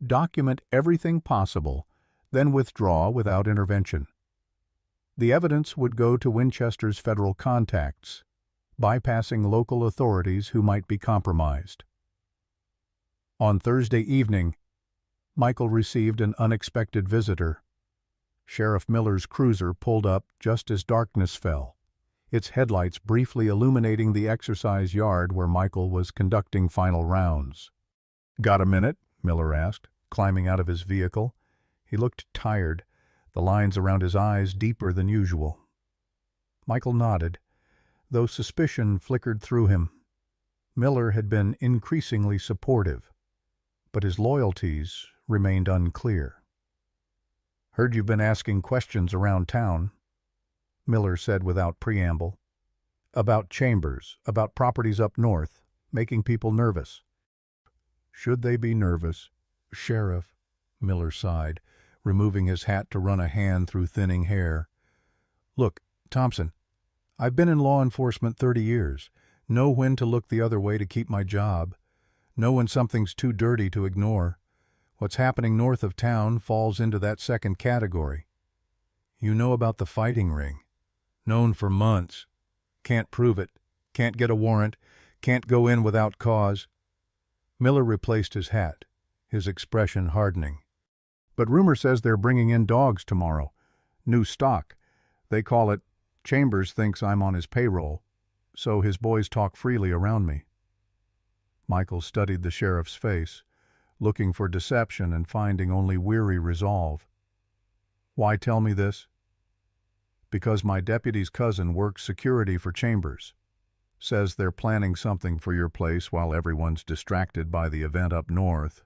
[SPEAKER 1] document everything possible, then withdraw without intervention. The evidence would go to Winchester's federal contacts, bypassing local authorities who might be compromised. On Thursday evening, Michael received an unexpected visitor. Sheriff Miller's cruiser pulled up just as darkness fell, its headlights briefly illuminating the exercise yard where Michael was conducting final rounds. Got a minute? Miller asked, climbing out of his vehicle. He looked tired, the lines around his eyes deeper than usual. Michael nodded, though suspicion flickered through him. Miller had been increasingly supportive, but his loyalties remained unclear. Heard you've been asking questions around town, Miller said without preamble. About Chambers, about properties up north, making people nervous. Should they be nervous? Sheriff, Miller sighed, removing his hat to run a hand through thinning hair. "Look, Thompson, I've been in law enforcement 30 years. Know when to look the other way to keep my job. Know when something's too dirty to ignore. What's happening north of town falls into that second category. You know about the fighting ring. Known for months. Can't prove it. Can't get a warrant. Can't go in without cause." Miller replaced his hat, his expression hardening. "But rumor says they're bringing in dogs tomorrow. New stock. They call it. Chambers thinks I'm on his payroll, so his boys talk freely around me." Michael studied the sheriff's face, looking for deception and finding only weary resolve. "Why tell me this?" "Because my deputy's cousin works security for Chambers. Says they're planning something for your place while everyone's distracted by the event up north."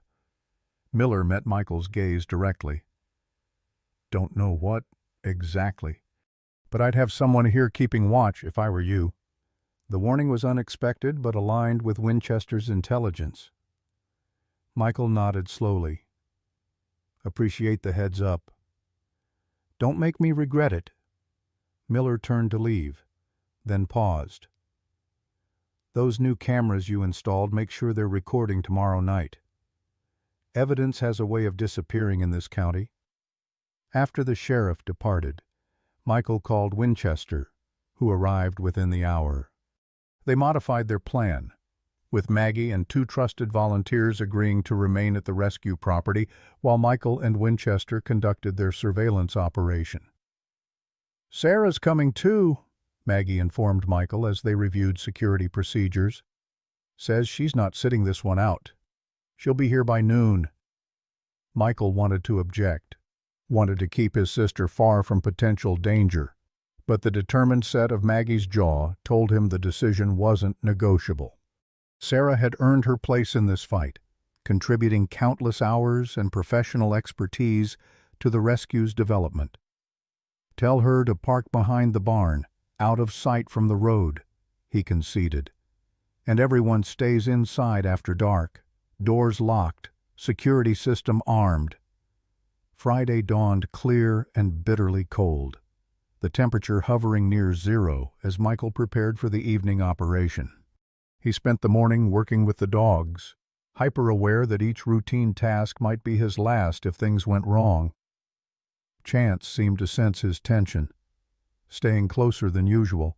[SPEAKER 1] Miller met Michael's gaze directly. "Don't know what, exactly. But I'd have someone here keeping watch if I were you." The warning was unexpected but aligned with Winchester's intelligence. Michael nodded slowly. "Appreciate the heads up." "Don't make me regret it." Miller turned to leave, then paused. "Those new cameras you installed, make sure they're recording tomorrow night. Evidence has a way of disappearing in this county." After the sheriff departed, Michael called Winchester, who arrived within the hour. They modified their plan, with Maggie and 2 trusted volunteers agreeing to remain at the rescue property while Michael and Winchester conducted their surveillance operation. "Sarah's coming too," Maggie informed Michael as they reviewed security procedures. "Says she's not sitting this one out. She'll be here by noon." Michael wanted to object, wanted to keep his sister far from potential danger, but the determined set of Maggie's jaw told him the decision wasn't negotiable. Sarah had earned her place in this fight, contributing countless hours and professional expertise to the rescue's development. "Tell her to park behind the barn, out of sight from the road," he conceded. "And everyone stays inside after dark, doors locked, security system armed." Friday dawned clear and bitterly cold, the temperature hovering near zero as Michael prepared for the evening operation. He spent the morning working with the dogs, hyper-aware that each routine task might be his last if things went wrong. Chance seemed to sense his tension, staying closer than usual,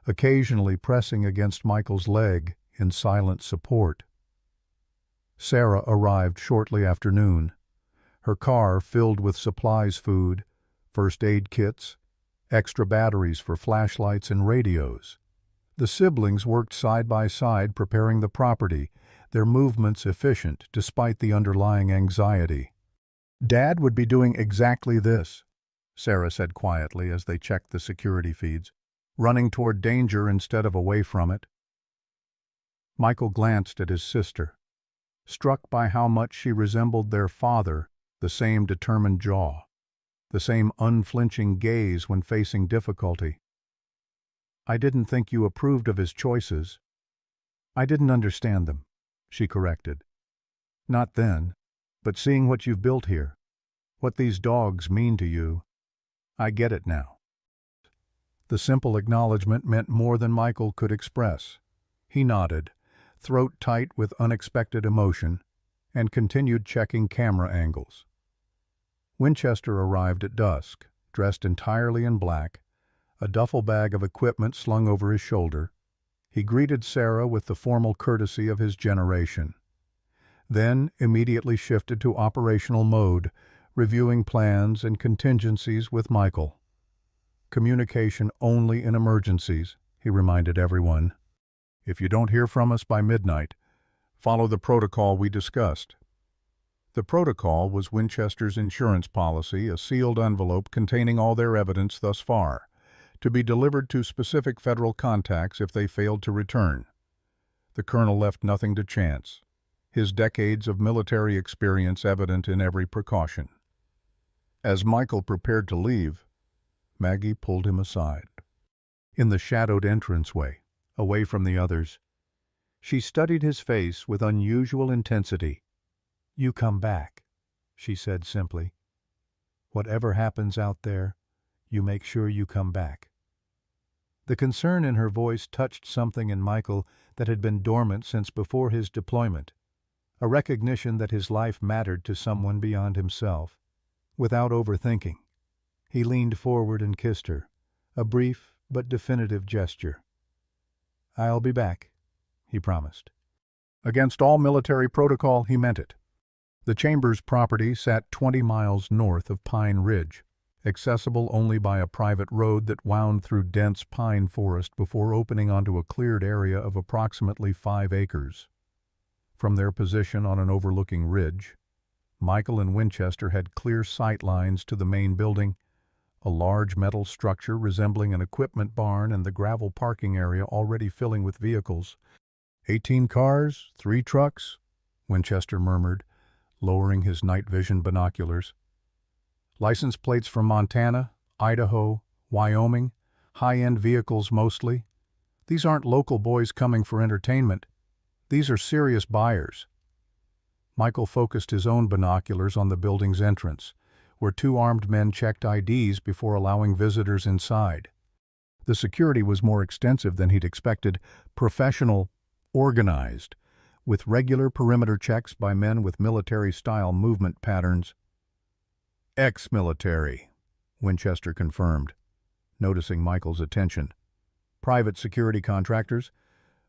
[SPEAKER 1] occasionally pressing against Michael's leg in silent support. Sarah arrived shortly after noon, her car filled with supplies, food, first aid kits, extra batteries for flashlights and radios. The siblings worked side by side preparing the property, their movements efficient despite the underlying anxiety. "Dad would be doing exactly this," Sarah said quietly as they checked the security feeds, "running toward danger instead of away from it." Michael glanced at his sister, struck by how much she resembled their father, the same determined jaw, the same unflinching gaze when facing difficulty. "I didn't think you approved of his choices." "I didn't understand them," she corrected. "Not then, but seeing what you've built here, what these dogs mean to you, I get it now." The simple acknowledgement meant more than Michael could express. He nodded, throat tight with unexpected emotion, and continued checking camera angles. Winchester arrived at dusk, dressed entirely in black, a duffel bag of equipment slung over his shoulder. He greeted Sarah with the formal courtesy of his generation, then immediately shifted to operational mode, reviewing plans and contingencies with Michael. "Communication only in emergencies," he reminded everyone. "If you don't hear from us by midnight, follow the protocol we discussed." The protocol was Winchester's insurance policy, a sealed envelope containing all their evidence thus far, to be delivered to specific federal contacts if they failed to return. The colonel left nothing to chance, his decades of military experience evident in every precaution. As Michael prepared to leave, Maggie pulled him aside. In the shadowed entranceway, away from the others, she studied his face with unusual intensity. "You come back," she said simply. Whatever happens out there, you make sure you come back." The concern in her voice touched something in Michael that had been dormant since before his deployment, a recognition that his life mattered to someone beyond himself. Without overthinking, he leaned forward and kissed her, a brief but definitive gesture. "I'll be back," he promised. Against all military protocol, he meant it. The Chambers property sat 20 miles north of Pine Ridge, accessible only by a private road that wound through dense pine forest before opening onto a cleared area of approximately 5 acres. From their position on an overlooking ridge, Michael and Winchester had clear sight lines to the main building, a large metal structure resembling an equipment barn and the gravel parking area already filling with vehicles. 18 cars, 3 trucks, Winchester murmured, lowering his night vision binoculars. License plates from Montana, Idaho, Wyoming, high-end vehicles mostly. These aren't local boys coming for entertainment. These are serious buyers. Michael focused his own binoculars on the building's entrance, where 2 armed men checked IDs before allowing visitors inside. The security was more extensive than he'd expected, professional, organized, with regular perimeter checks by men with military-style movement patterns. "Ex-military," Winchester confirmed, noticing Michael's attention. "Private security contractors.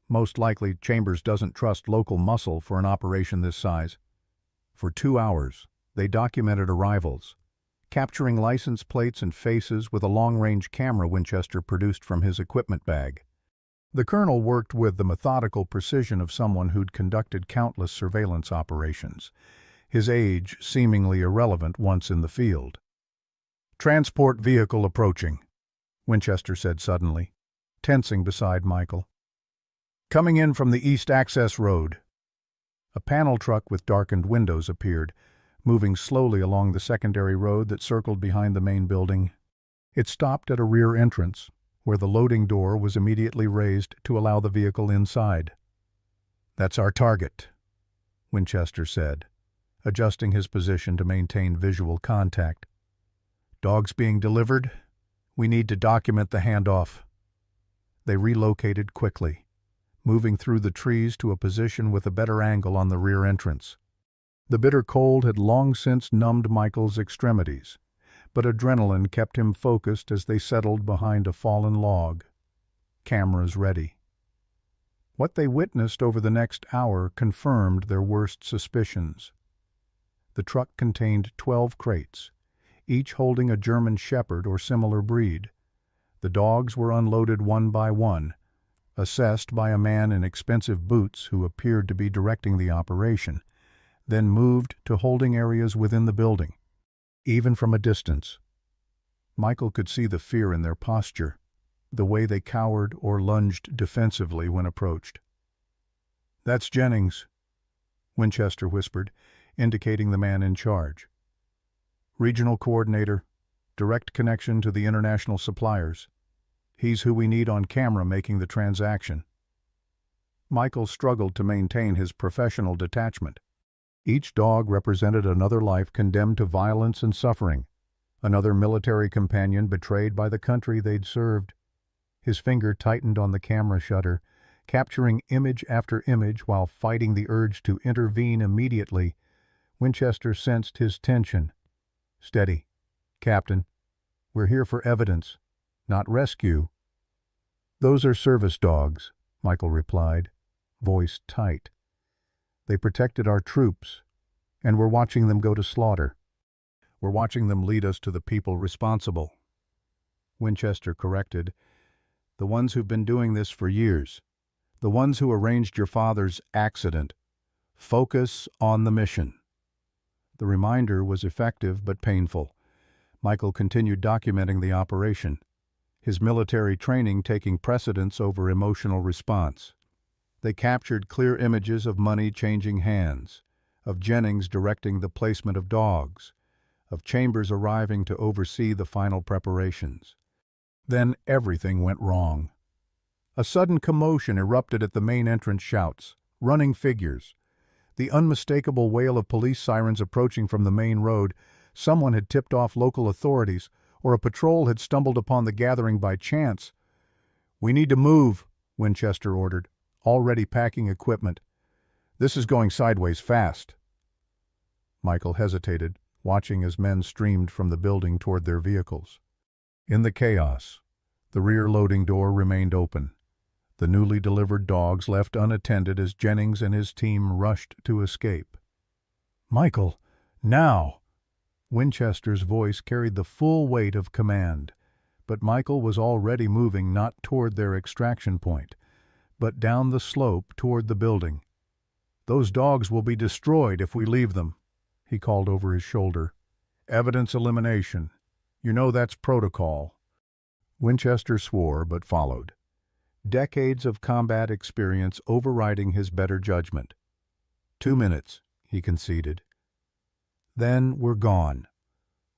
[SPEAKER 1] Most likely Chambers doesn't trust local muscle for an operation this size." For 2 hours, they documented arrivals, capturing license plates and faces with a long-range camera Winchester produced from his equipment bag. The colonel worked with the methodical precision of someone who'd conducted countless surveillance operations, his age seemingly irrelevant once in the field. "Transport vehicle approaching," Winchester said suddenly, tensing beside Michael. "Coming in from the East Access Road." A panel truck with darkened windows appeared, moving slowly along the secondary road that circled behind the main building. It stopped at a rear entrance, where the loading door was immediately raised to allow the vehicle inside. "That's our target," Winchester said, adjusting his position to maintain visual contact. "Dogs being delivered. We need to document the handoff." They relocated quickly, moving through the trees to a position with a better angle on the rear entrance. The bitter cold had long since numbed Michael's extremities, but adrenaline kept him focused as they settled behind a fallen log, cameras ready. What they witnessed over the next hour confirmed their worst suspicions. The truck contained 12 crates, each holding a German Shepherd or similar breed. The dogs were unloaded one by one, assessed by a man in expensive boots who appeared to be directing the operation, then moved to holding areas within the building. Even from a distance, Michael could see the fear in their posture, the way they cowered or lunged defensively when approached. "That's Jennings," Winchester whispered, indicating the man in charge. "Regional coordinator, direct connection to the international suppliers. He's who we need on camera making the transaction." Michael struggled to maintain his professional detachment. Each dog represented another life condemned to violence and suffering, another military companion betrayed by the country they'd served. His finger tightened on the camera shutter, capturing image after image while fighting the urge to intervene immediately. Winchester sensed his tension. "Steady, Captain. We're here for evidence, not rescue." "Those are service dogs," Michael replied, voice tight. "They protected our troops, and we're watching them go to slaughter. We're watching them lead us to the people responsible." Winchester corrected. "The ones who've been doing this for years. The ones who arranged your father's accident. Focus on the mission." The reminder was effective but painful. Michael continued documenting the operation, his military training taking precedence over emotional response. They captured clear images of money changing hands, of Jennings directing the placement of dogs, of Chambers arriving to oversee the final preparations. Then everything went wrong. A sudden commotion erupted at the main entrance. Shouts, running figures, the unmistakable wail of police sirens approaching from the main road. Someone had tipped off local authorities, or a patrol had stumbled upon the gathering by chance. "We need to move," Winchester ordered, already packing equipment. "This is going sideways fast." Michael hesitated, watching as men streamed from the building toward their vehicles. In the chaos, the rear loading door remained open. The newly delivered dogs left unattended as Jennings and his team rushed to escape. "Michael, now!" Winchester's voice carried the full weight of command, but Michael was already moving not toward their extraction point, but down the slope toward the building. "Those dogs will be destroyed if we leave them," he called over his shoulder. "Evidence elimination. You know that's protocol." Winchester swore but followed, decades of combat experience overriding his better judgment. 2 minutes, he conceded. "Then we're gone,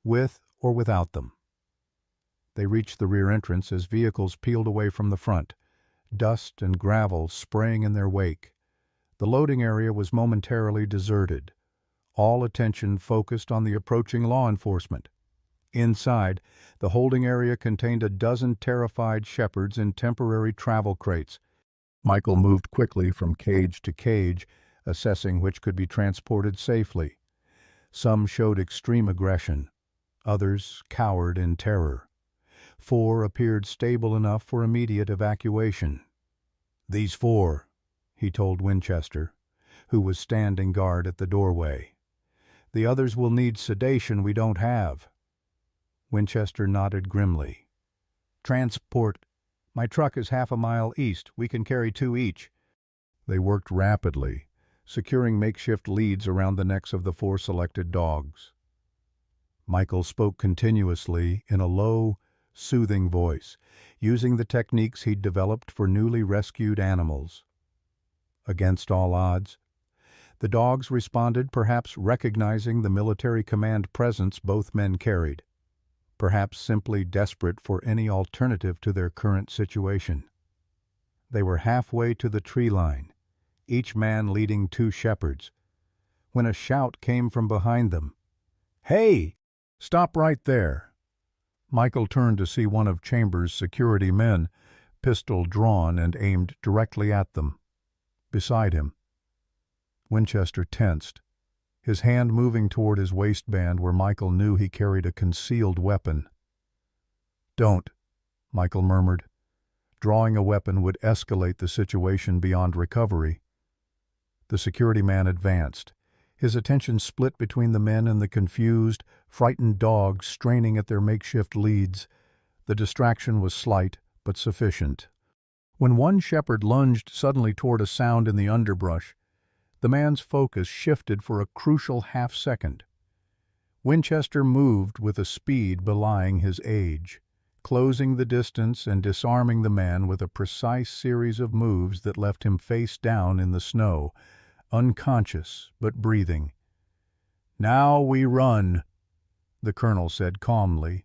[SPEAKER 1] with or without them." They reached the rear entrance as vehicles peeled away from the front, dust and gravel spraying in their wake. The loading area was momentarily deserted, all attention focused on the approaching law enforcement. Inside, the holding area contained a dozen terrified shepherds in temporary travel crates. Michael moved quickly from cage to cage, assessing which could be transported safely. Some showed extreme aggression, others cowered in terror. 4 appeared stable enough for immediate evacuation. "These 4, he told Winchester, who was standing guard at the doorway. "The others will need sedation we don't have." Winchester nodded grimly. "Transport. My truck is half a mile east. We can carry 2 each." They worked rapidly, securing makeshift leads around the necks of the 4 selected dogs. Michael spoke continuously in a low, soothing voice, using the techniques he'd developed for newly rescued animals. Against all odds, the dogs responded, perhaps recognizing the military command presence both men carried, perhaps simply desperate for any alternative to their current situation. They were halfway to the tree line, each man leading 2 shepherds, when a shout came from behind them. "Hey! Stop right there!" Michael turned to see one of Chambers' security men, pistol drawn and aimed directly at them. Beside him, Winchester tensed, his hand moving toward his waistband where Michael knew he carried a concealed weapon. "Don't," Michael murmured. Drawing a weapon would escalate the situation beyond recovery. The security man advanced, his attention split between the men and the confused, frightened dogs straining at their makeshift leads. The distraction was slight, but sufficient. When one shepherd lunged suddenly toward a sound in the underbrush, the man's focus shifted for a crucial half-second. Winchester moved with a speed belying his age, closing the distance and disarming the man with a precise series of moves that left him face down in the snow, unconscious but breathing. "Now we run," the colonel said calmly,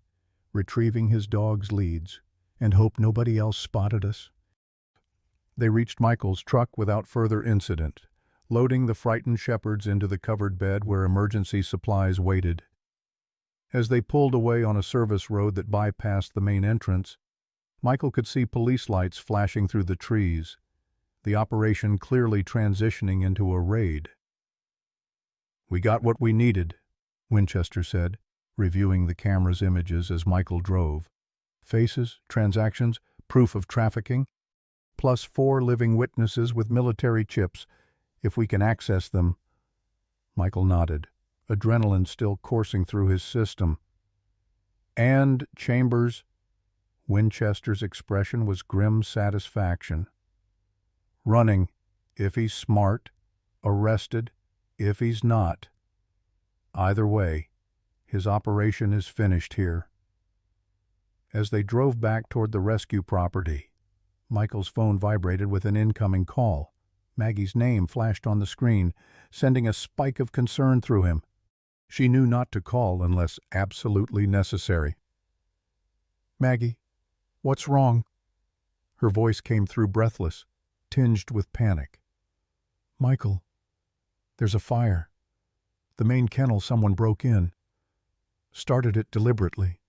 [SPEAKER 1] retrieving his dog's leads, "and hope nobody else spotted us." They reached Michael's truck without further incident, loading the frightened shepherds into the covered bed where emergency supplies waited. As they pulled away on a service road that bypassed the main entrance, Michael could see police lights flashing through the trees, the operation clearly transitioning into a raid. "We got what we needed," Winchester said, reviewing the camera's images as Michael drove. "Faces, transactions, proof of trafficking, plus 4 living witnesses with military chips, if we can access them." Michael nodded, adrenaline still coursing through his system. "And Chambers," Winchester's expression was grim satisfaction. "Running, if he's smart, arrested, if he's not. Either way, his operation is finished here." As they drove back toward the rescue property, Michael's phone vibrated with an incoming call. Maggie's name flashed on the screen, sending a spike of concern through him. She knew not to call unless absolutely necessary. "Maggie, what's wrong?" Her voice came through breathless, tinged with panic. "Michael, there's a fire. The main kennel someone broke in. Started it deliberately.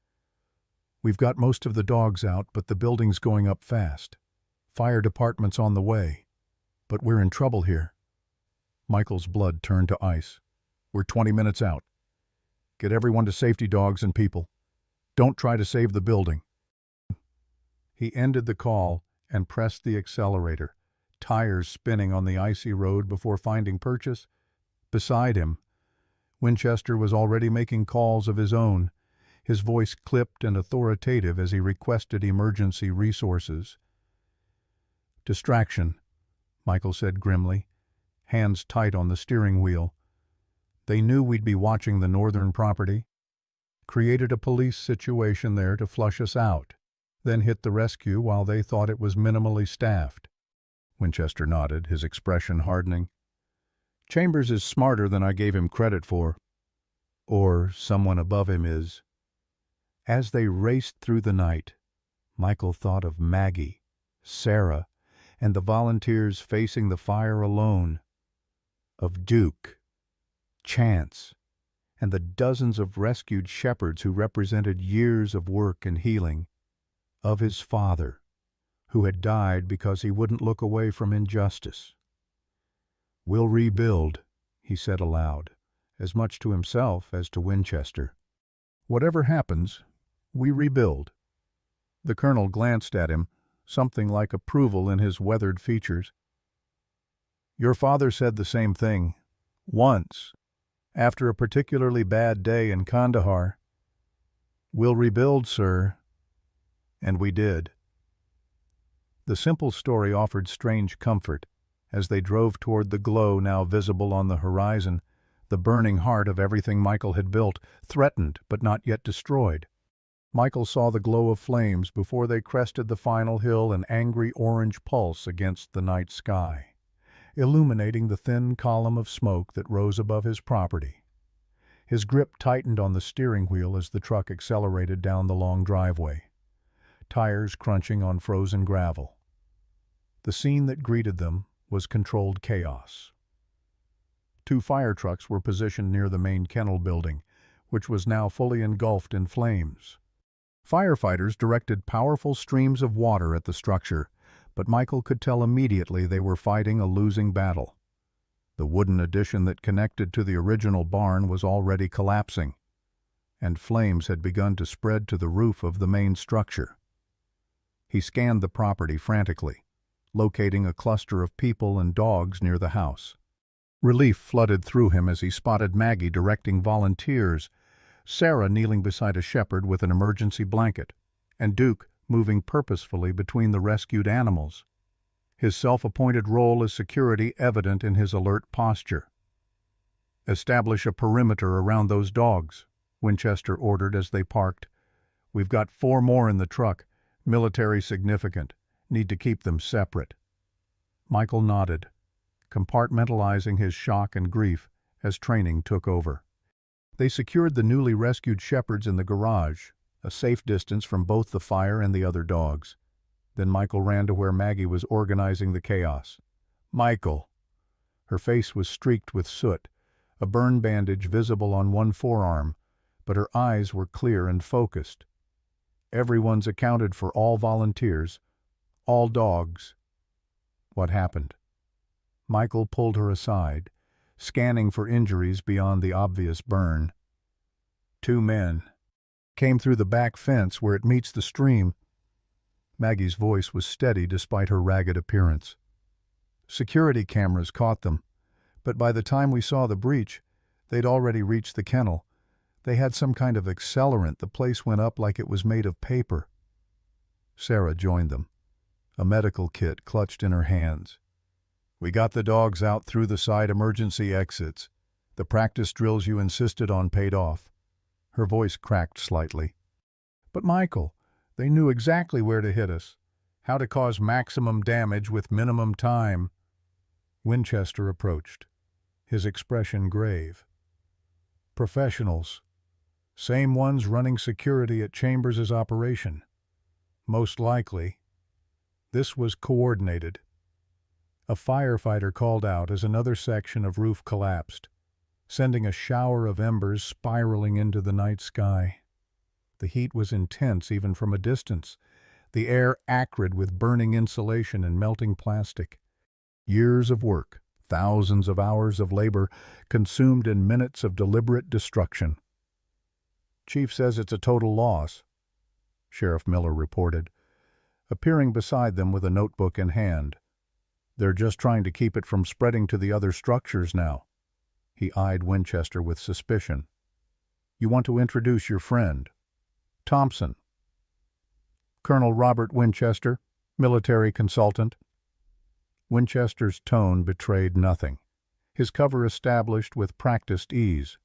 [SPEAKER 1] We've got most of the dogs out, but the building's going up fast. Fire department's on the way. But we're in trouble here. Michael's blood turned to ice. We're 20 minutes out. Get everyone to safety, dogs and people. Don't try to save the building. He ended the call and pressed the accelerator, tires spinning on the icy road before finding purchase. Beside him, Winchester was already making calls of his own, his voice clipped and authoritative as he requested emergency resources. Distraction, Michael said grimly, hands tight on the steering wheel. They knew we'd be watching the northern property. Created a police situation there to flush us out, then hit the rescue while they thought it was minimally staffed. Winchester nodded, his expression hardening. Chambers is smarter than I gave him credit for. Or someone above him is. As they raced through the night, Michael thought of Maggie, Sarah, and the volunteers facing the fire alone. Of Duke, Chance, and the dozens of rescued shepherds who represented years of work and healing. Of his father, who had died because he wouldn't look away from injustice. We'll rebuild, he said aloud, as much to himself as to Winchester. Whatever happens, we rebuild. The colonel glanced at him, something like approval in his weathered features. Your father said the same thing, once, after a particularly bad day in Kandahar. We'll rebuild, sir. And we did. The simple story offered strange comfort as they drove toward the glow now visible on the horizon, the burning heart of everything Michael had built, threatened but not yet destroyed. Michael saw the glow of flames before they crested the final hill, an angry orange pulse against the night sky, illuminating the thin column of smoke that rose above his property. His grip tightened on the steering wheel as the truck accelerated down the long driveway, tires crunching on frozen gravel. The scene that greeted them was controlled chaos. 2 fire trucks were positioned near the main kennel building, which was now fully engulfed in flames. Firefighters directed powerful streams of water at the structure, but Michael could tell immediately they were fighting a losing battle. The wooden addition that connected to the original barn was already collapsing, and flames had begun to spread to the roof of the main structure. He scanned the property frantically, locating a cluster of people and dogs near the house. Relief flooded through him as he spotted Maggie directing volunteers, Sarah kneeling beside a shepherd with an emergency blanket, and Duke moving purposefully between the rescued animals, his self-appointed role as security evident in his alert posture. Establish a perimeter around those dogs, Winchester ordered as they parked. We've got 4 more in the truck, military significant. Need to keep them separate. Michael nodded, compartmentalizing his shock and grief as training took over. They secured the newly rescued shepherds in the garage, a safe distance from both the fire and the other dogs. Then Michael ran to where Maggie was organizing the chaos. Michael! Her face was streaked with soot, a burn bandage visible on one forearm, but her eyes were clear and focused. Everyone's accounted for, all volunteers, all dogs. What happened? Michael pulled her aside, scanning for injuries beyond the obvious burn. 2 men came through the back fence where it meets the stream. Maggie's voice was steady despite her ragged appearance. Security cameras caught them, but by the time we saw the breach, they'd already reached the kennel. They had some kind of accelerant. The place went up like it was made of paper. Sarah joined them, a medical kit clutched in her hands. We got the dogs out through the side emergency exits. The practice drills you insisted on paid off. Her voice cracked slightly. But Michael, they knew exactly where to hit us, how to cause maximum damage with minimum time. Winchester approached, his expression grave. Professionals. Same ones running security at Chambers' operation. Most likely. This was coordinated. A firefighter called out as another section of roof collapsed. sending a shower of embers spiraling into the night sky. The heat was intense even from a distance, the air acrid with burning insulation and melting plastic. Years of work, thousands of hours of labor, consumed in minutes of deliberate destruction. "Chief says it's a total loss," Sheriff Miller reported, appearing beside them with a notebook in hand. "They're just trying to keep it from spreading to the other structures now." He eyed Winchester with suspicion. "You want to introduce your friend, Thompson." "Colonel Robert Winchester, military consultant." Winchester's tone betrayed nothing, his cover established with practiced ease.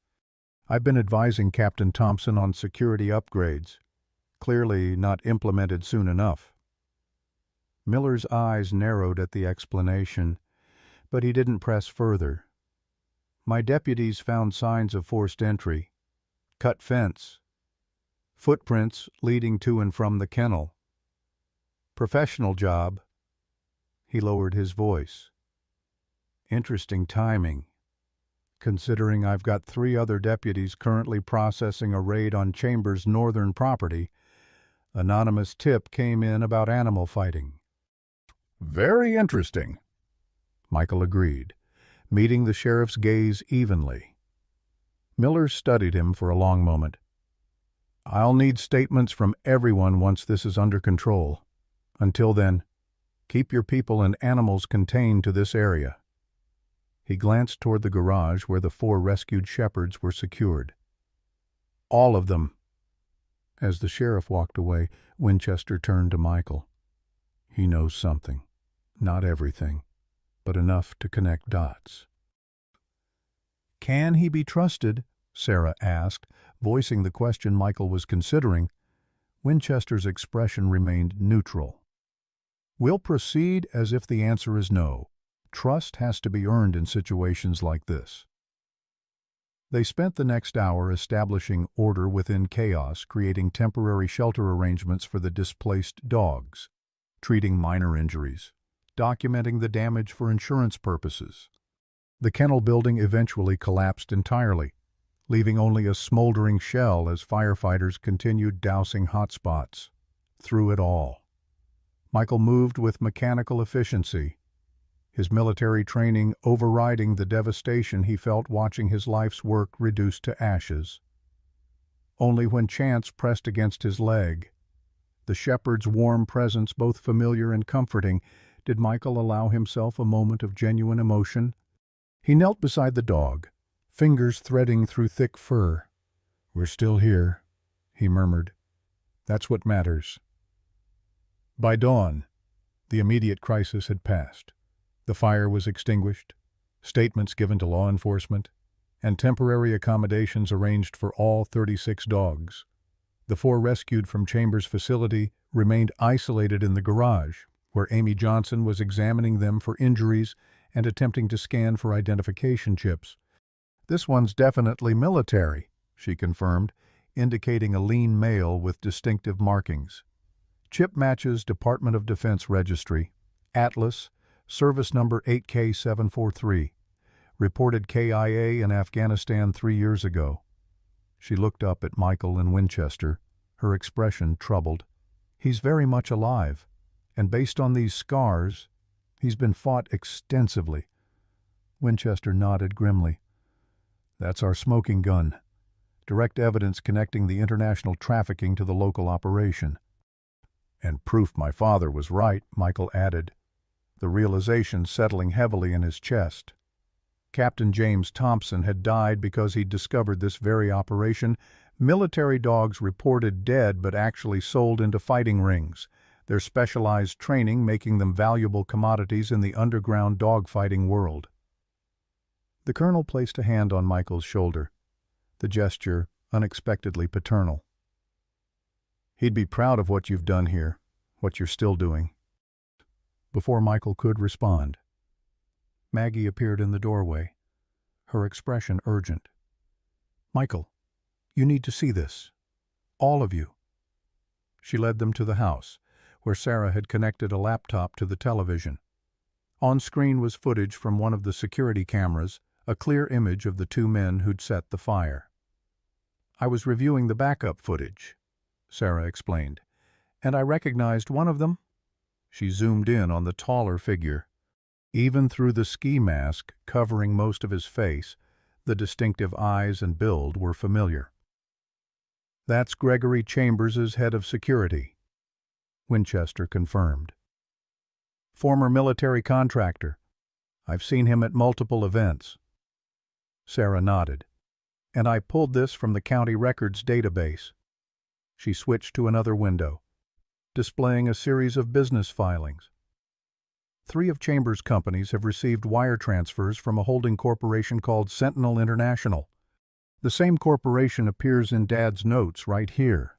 [SPEAKER 1] "I've been advising Captain Thompson on security upgrades, clearly not implemented soon enough." Miller's eyes narrowed at the explanation, but he didn't press further. "My deputies found signs of forced entry, cut fence, footprints leading to and from the kennel. Professional job." He lowered his voice. "Interesting timing, considering I've got 3 other deputies currently processing a raid on Chambers' northern property. Anonymous tip came in about animal fighting." "Very interesting," Michael agreed, meeting the sheriff's gaze evenly. Miller studied him for a long moment. "I'll need statements from everyone once this is under control. Until then, keep your people and animals contained to this area." He glanced toward the garage where the 4 rescued shepherds were secured. "All of them." As the sheriff walked away, Winchester turned to Michael. "He knows something. Not everything, but enough to connect dots." "Can he be trusted?" Sarah asked, voicing the question Michael was considering. Winchester's expression remained neutral. "We'll proceed as if the answer is no. Trust has to be earned in situations like this." They spent the next hour establishing order within chaos, creating temporary shelter arrangements for the displaced dogs, treating minor injuries, documenting the damage for insurance purposes. The kennel building eventually collapsed entirely, leaving only a smoldering shell as firefighters continued dousing hotspots. Through it all, Michael moved with mechanical efficiency, his military training overriding the devastation he felt watching his life's work reduced to ashes. Only when chance pressed against his leg, the shepherd's warm presence both familiar and comforting, did Michael allow himself a moment of genuine emotion. He knelt beside the dog, fingers threading through thick fur. "We're still here," he murmured. "That's what matters." By dawn, the immediate crisis had passed. The fire was extinguished, statements given to law enforcement, and temporary accommodations arranged for all 36 dogs. The 4 rescued from Chambers' facility remained isolated in the garage, where Amy Johnson was examining them for injuries and attempting to scan for identification chips. "This one's definitely military," she confirmed, indicating a lean male with distinctive markings. "Chip matches Department of Defense Registry, Atlas, service number 8K743, reported KIA in Afghanistan 3 years ago." She looked up at Michael and Winchester, her expression troubled. "He's very much alive, and based on these scars, he's been fought extensively." Winchester nodded grimly. "That's our smoking gun. Direct evidence connecting the international trafficking to the local operation." "And proof my father was right," Michael added, the realization settling heavily in his chest. Captain James Thompson had died because he'd discovered this very operation. Military dogs reported dead but actually sold into fighting rings, their specialized training making them valuable commodities in the underground dogfighting world. The colonel placed a hand on Michael's shoulder, the gesture unexpectedly paternal. "He'd be proud of what you've done here, what you're still doing." Before Michael could respond, Maggie appeared in the doorway, her expression urgent. "Michael, you need to see this. All of you." She led them to the house, where Sarah had connected a laptop to the television. On screen was footage from one of the security cameras, a clear image of the two men who'd set the fire. "I was reviewing the backup footage," Sarah explained, "and I recognized one of them." She zoomed in on the taller figure. Even through the ski mask covering most of his face, the distinctive eyes and build were familiar. "That's Gregory Chambers' head of security," Winchester confirmed. "Former military contractor. I've seen him at multiple events." Sarah nodded. "And I pulled this from the county records database." She switched to another window, displaying a series of business filings. 3 of Chambers' companies have received wire transfers from a holding corporation called Sentinel International. The same corporation appears in Dad's notes right here.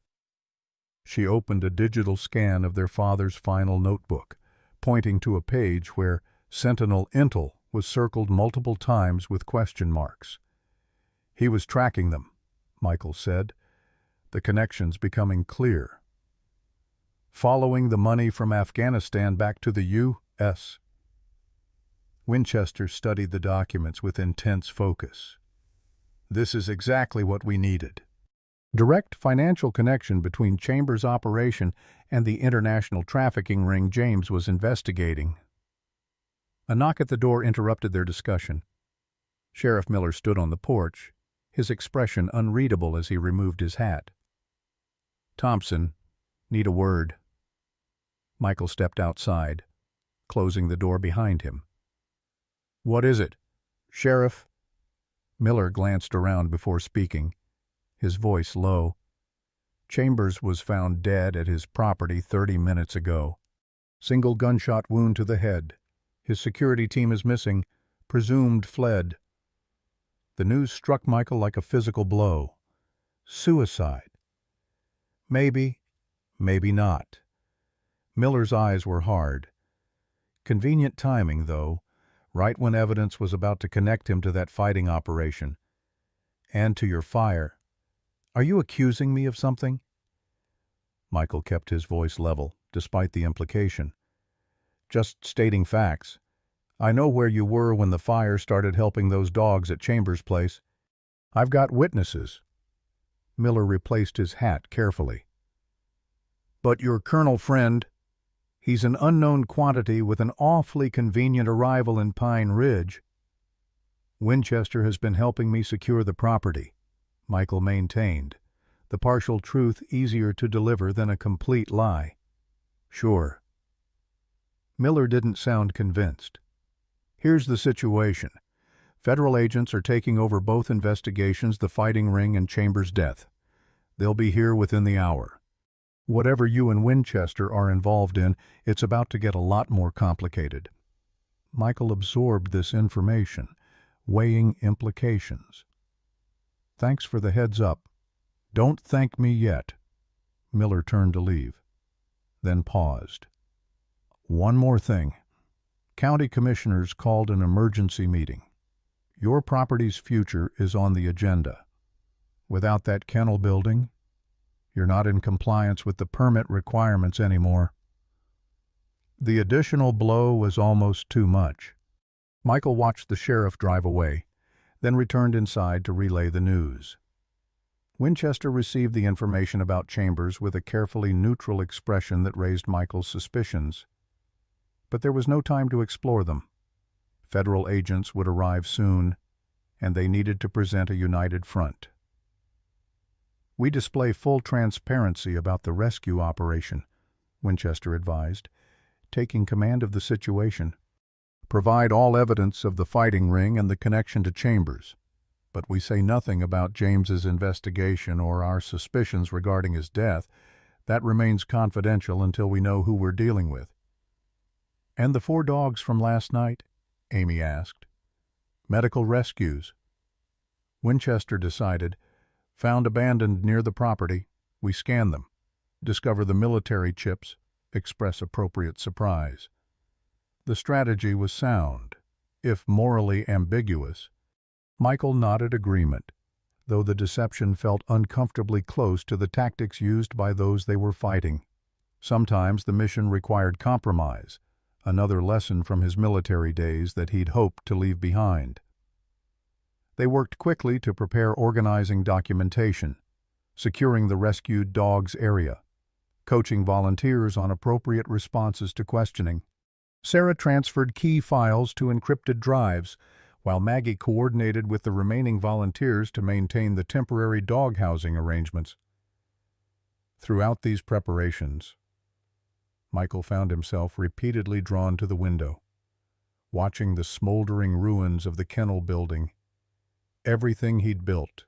[SPEAKER 1] She opened a digital scan of their father's final notebook, pointing to a page where Sentinel Intel was circled multiple times with question marks. "He was tracking them," Michael said, the connections becoming clear. "Following the money from Afghanistan back to the U.S. Winchester studied the documents with intense focus. "This is exactly what we needed." Direct financial connection between Chambers' operation and the international trafficking ring James was investigating. A knock at the door interrupted their discussion. Sheriff Miller stood on the porch, his expression unreadable as he removed his hat. "Thompson, need a word." Michael stepped outside, closing the door behind him. "What is it, Sheriff?" Miller glanced around before speaking, his voice low. "Chambers was found dead at his property 30 minutes ago. Single gunshot wound to the head. His security team is missing, presumed fled." The news struck Michael like a physical blow. Suicide. Maybe, maybe not. Miller's eyes were hard. Convenient timing, though, right when evidence was about to connect him to that fighting operation. "And to your fire. Are you accusing me of something?" Michael kept his voice level, despite the implication. "Just stating facts. I know where you were when the fire started helping those dogs at Chambers' place. I've got witnesses." Miller replaced his hat carefully. "But your colonel friend, he's an unknown quantity with an awfully convenient arrival in Pine Ridge." "Winchester has been helping me secure the property," Michael maintained, the partial truth easier to deliver than a complete lie. "Sure." Miller didn't sound convinced. "Here's the situation. Federal agents are taking over both investigations, the fighting ring and Chambers' death. They'll be here within the hour. Whatever you and Winchester are involved in, it's about to get a lot more complicated." Michael absorbed this information, weighing implications. "Thanks for the heads up. Don't thank me yet." Miller turned to leave, then paused. "One more thing. County commissioners called an emergency meeting. Your property's future is on the agenda. Without that kennel building, you're not in compliance with the permit requirements anymore." The additional blow was almost too much. Michael watched the sheriff drive away, then returned inside to relay the news. Winchester received the information about Chambers with a carefully neutral expression that raised Michael's suspicions. But there was no time to explore them. Federal agents would arrive soon, and they needed to present a united front. "We display full transparency about the rescue operation," Winchester advised, taking command of the situation. "Provide all evidence of the fighting ring and the connection to Chambers, but we say nothing about James's investigation or our suspicions regarding his death. That remains confidential until we know who we're dealing with." "And the 4 dogs from last night?" Amy asked. "Medical rescues." Winchester decided. "Found abandoned near the property. We scan them. Discover the military chips. Express appropriate surprise." The strategy was sound, if morally ambiguous. Michael nodded agreement, though the deception felt uncomfortably close to the tactics used by those they were fighting. Sometimes the mission required compromise, another lesson from his military days that he'd hoped to leave behind. They worked quickly to prepare organizing documentation, securing the rescued dog's area, coaching volunteers on appropriate responses to questioning. Sarah transferred key files to encrypted drives, while Maggie coordinated with the remaining volunteers to maintain the temporary dog housing arrangements. Throughout these preparations, Michael found himself repeatedly drawn to the window, watching the smoldering ruins of the kennel building, everything he'd built,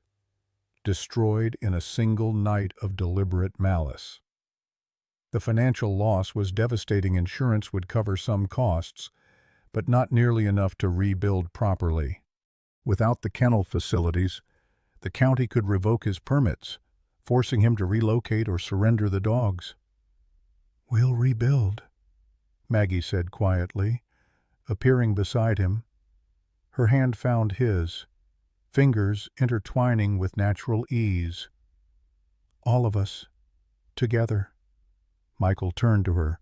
[SPEAKER 1] destroyed in a single night of deliberate malice. The financial loss was devastating. Insurance would cover some costs, but not nearly enough to rebuild properly. Without the kennel facilities, the county could revoke his permits, forcing him to relocate or surrender the dogs. "We'll rebuild," Maggie said quietly, appearing beside him. Her hand found his, fingers intertwining with natural ease. "All of us, together." Michael turned to her,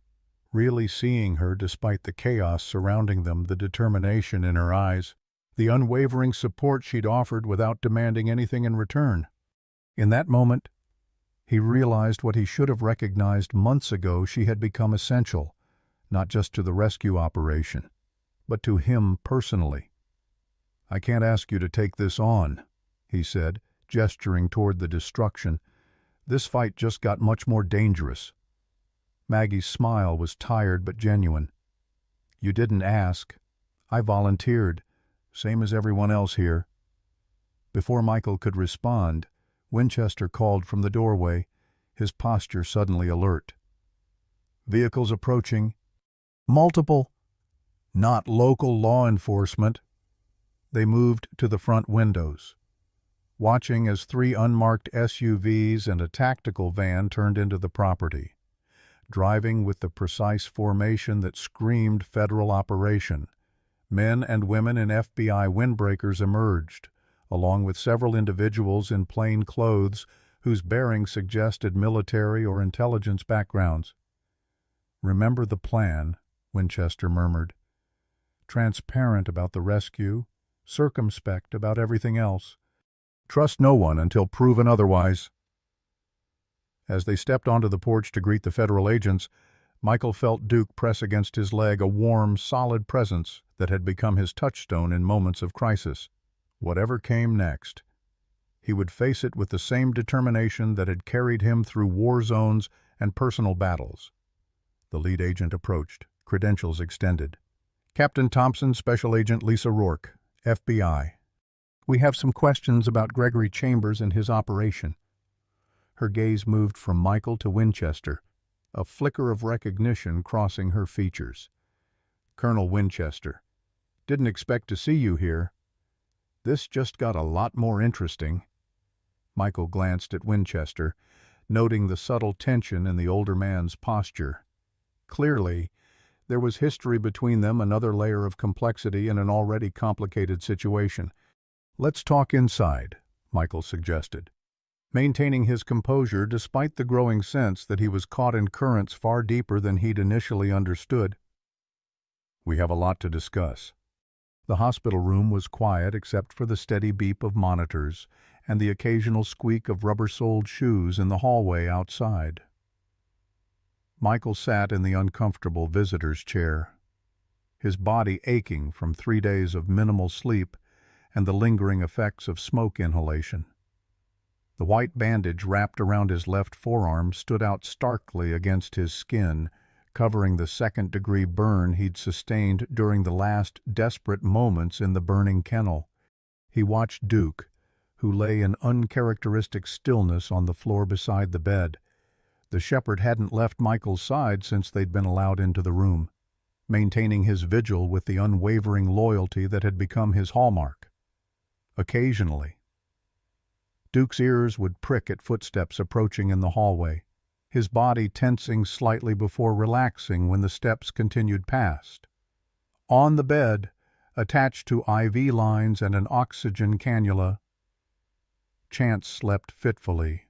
[SPEAKER 1] really seeing her despite the chaos surrounding them, the determination in her eyes, the unwavering support she'd offered without demanding anything in return. In that moment, he realized what he should have recognized months ago: she had become essential, not just to the rescue operation, but to him personally. "I can't ask you to take this on," he said, gesturing toward the destruction. "This fight just got much more dangerous." Maggie's smile was tired but genuine. "You didn't ask. I volunteered, same as everyone else here." Before Michael could respond, Winchester called from the doorway, his posture suddenly alert. "Vehicles approaching. Multiple. Not local law enforcement." They moved to the front windows, watching as 3 unmarked SUVs and a tactical van turned into the property, driving with the precise formation that screamed federal operation. Men and women in FBI windbreakers emerged, along with several individuals in plain clothes whose bearing suggested military or intelligence backgrounds. "Remember the plan," Winchester murmured. "Transparent about the rescue, circumspect about everything else. Trust no one until proven otherwise." As they stepped onto the porch to greet the federal agents, Michael felt Duke press against his leg, a warm, solid presence that had become his touchstone in moments of crisis. Whatever came next, he would face it with the same determination that had carried him through war zones and personal battles. The lead agent approached, credentials extended. "Captain Thompson, Special Agent Lisa Rourke, FBI. We have some questions about Gregory Chambers and his operation." Her gaze moved from Michael to Winchester, a flicker of recognition crossing her features. "Colonel Winchester, didn't expect to see you here. This just got a lot more interesting." Michael glanced at Winchester, noting the subtle tension in the older man's posture. Clearly, there was history between them, another layer of complexity in an already complicated situation. "Let's talk inside," Michael suggested, maintaining his composure despite the growing sense that he was caught in currents far deeper than he'd initially understood. "We have a lot to discuss." The hospital room was quiet except for the steady beep of monitors and the occasional squeak of rubber-soled shoes in the hallway outside. Michael sat in the uncomfortable visitor's chair, his body aching from 3 days of minimal sleep and the lingering effects of smoke inhalation. The white bandage wrapped around his left forearm stood out starkly against his skin, covering the second-degree burn he'd sustained during the last desperate moments in the burning kennel. He watched Duke, who lay in uncharacteristic stillness on the floor beside the bed. The shepherd hadn't left Michael's side since they'd been allowed into the room, maintaining his vigil with the unwavering loyalty that had become his hallmark. Occasionally, Duke's ears would prick at footsteps approaching in the hallway, his body tensing slightly before relaxing when the steps continued past. On the bed, attached to IV lines and an oxygen cannula, Chance slept fitfully.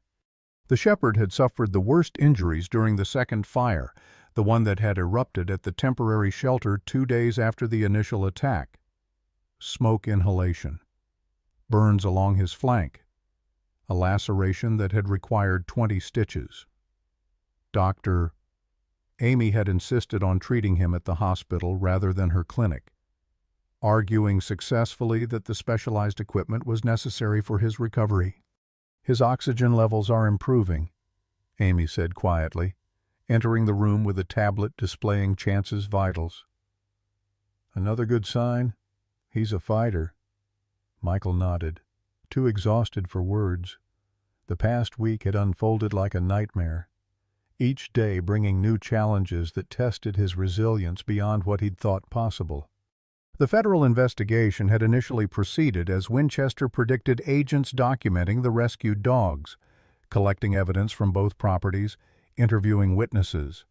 [SPEAKER 1] The shepherd had suffered the worst injuries during the second fire, the one that had erupted at the temporary shelter 2 days after the initial attack. Smoke inhalation. burns along his flank, a laceration that had required 20 stitches. Dr. Amy had insisted on treating him at the hospital rather than her clinic, arguing successfully that the specialized equipment was necessary for his recovery. "His oxygen levels are improving," Amy said quietly, entering the room with a tablet displaying Chance's vitals. "Another good sign? He's a fighter." Michael nodded, too exhausted for words. The past week had unfolded like a nightmare, each day bringing new challenges that tested his resilience beyond what he'd thought possible. The federal investigation had initially proceeded as Winchester predicted agents documenting the rescued dogs, collecting evidence from both properties, interviewing witnesses.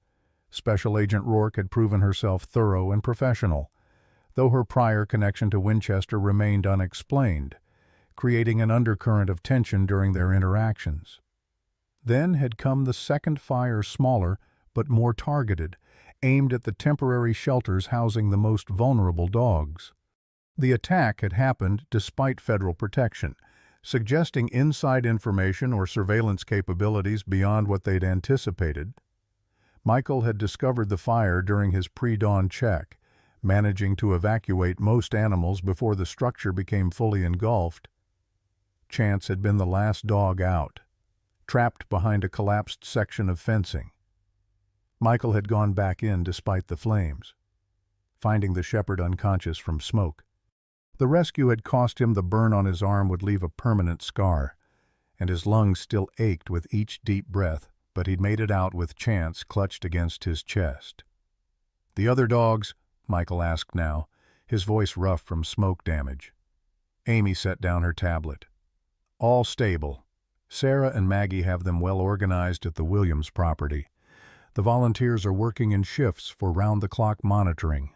[SPEAKER 1] Special Agent Rourke had proven herself thorough and professional, though her prior connection to Winchester remained unexplained, creating an undercurrent of tension during their interactions. Then had come the second fire, smaller but more targeted, aimed at the temporary shelters housing the most vulnerable dogs. The attack had happened despite federal protection, suggesting inside information or surveillance capabilities beyond what they'd anticipated. Michael had discovered the fire during his pre-dawn check, managing to evacuate most animals before the structure became fully engulfed. Chance had been the last dog out, trapped behind a collapsed section of fencing. Michael had gone back in despite the flames, finding the shepherd unconscious from smoke. The rescue had cost him the burn on his arm would leave a permanent scar, and his lungs still ached with each deep breath, but he'd made it out with Chance clutched against his chest. "The other dogs?" Michael asked now, his voice rough from smoke damage. Amy set down her tablet. "All stable. Sarah and Maggie have them well organized at the Williams property. The volunteers are working in shifts for round-the-clock monitoring."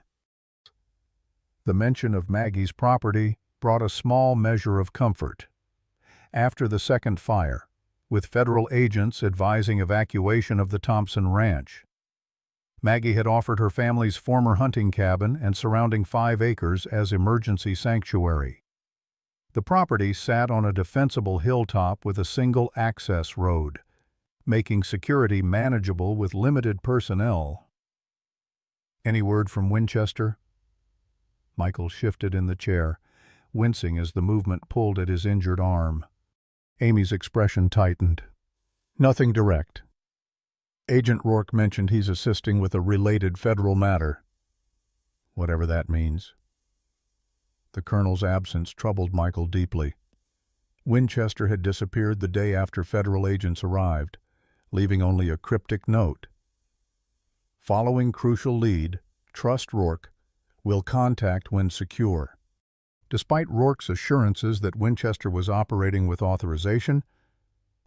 [SPEAKER 1] The mention of Maggie's property brought a small measure of comfort. After the second fire, with federal agents advising evacuation of the Thompson Ranch, Maggie had offered her family's former hunting cabin and surrounding 5 acres as emergency sanctuary. The property sat on a defensible hilltop with a single access road, making security manageable with limited personnel. "Any word from Winchester?" Michael shifted in the chair, wincing as the movement pulled at his injured arm. Amy's expression tightened. "Nothing direct. Agent Rourke mentioned he's assisting with a related federal matter, whatever that means." The colonel's absence troubled Michael deeply. Winchester had disappeared the day after federal agents arrived, leaving only a cryptic note. "Following crucial lead, trust Rourke. Will contact when secure." Despite Rourke's assurances that Winchester was operating with authorization,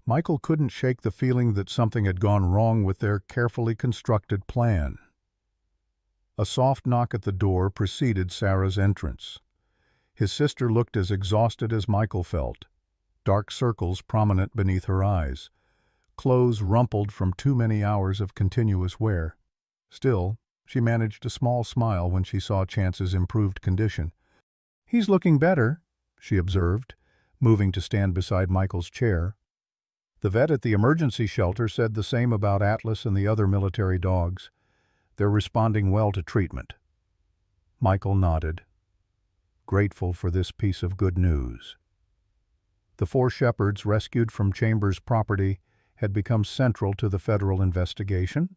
[SPEAKER 1] Michael couldn't shake the feeling that something had gone wrong with their carefully constructed plan. A soft knock at the door preceded Sarah's entrance. His sister looked as exhausted as Michael felt, dark circles prominent beneath her eyes, clothes rumpled from too many hours of continuous wear. Still, she managed a small smile when she saw Chance's improved condition. "He's looking better," she observed, moving to stand beside Michael's chair. The vet at the emergency shelter said the same about Atlas and the other military dogs. "They're responding well to treatment." Michael nodded, grateful for this piece of good news. The 4 shepherds rescued from Chambers' property had become central to the federal investigation,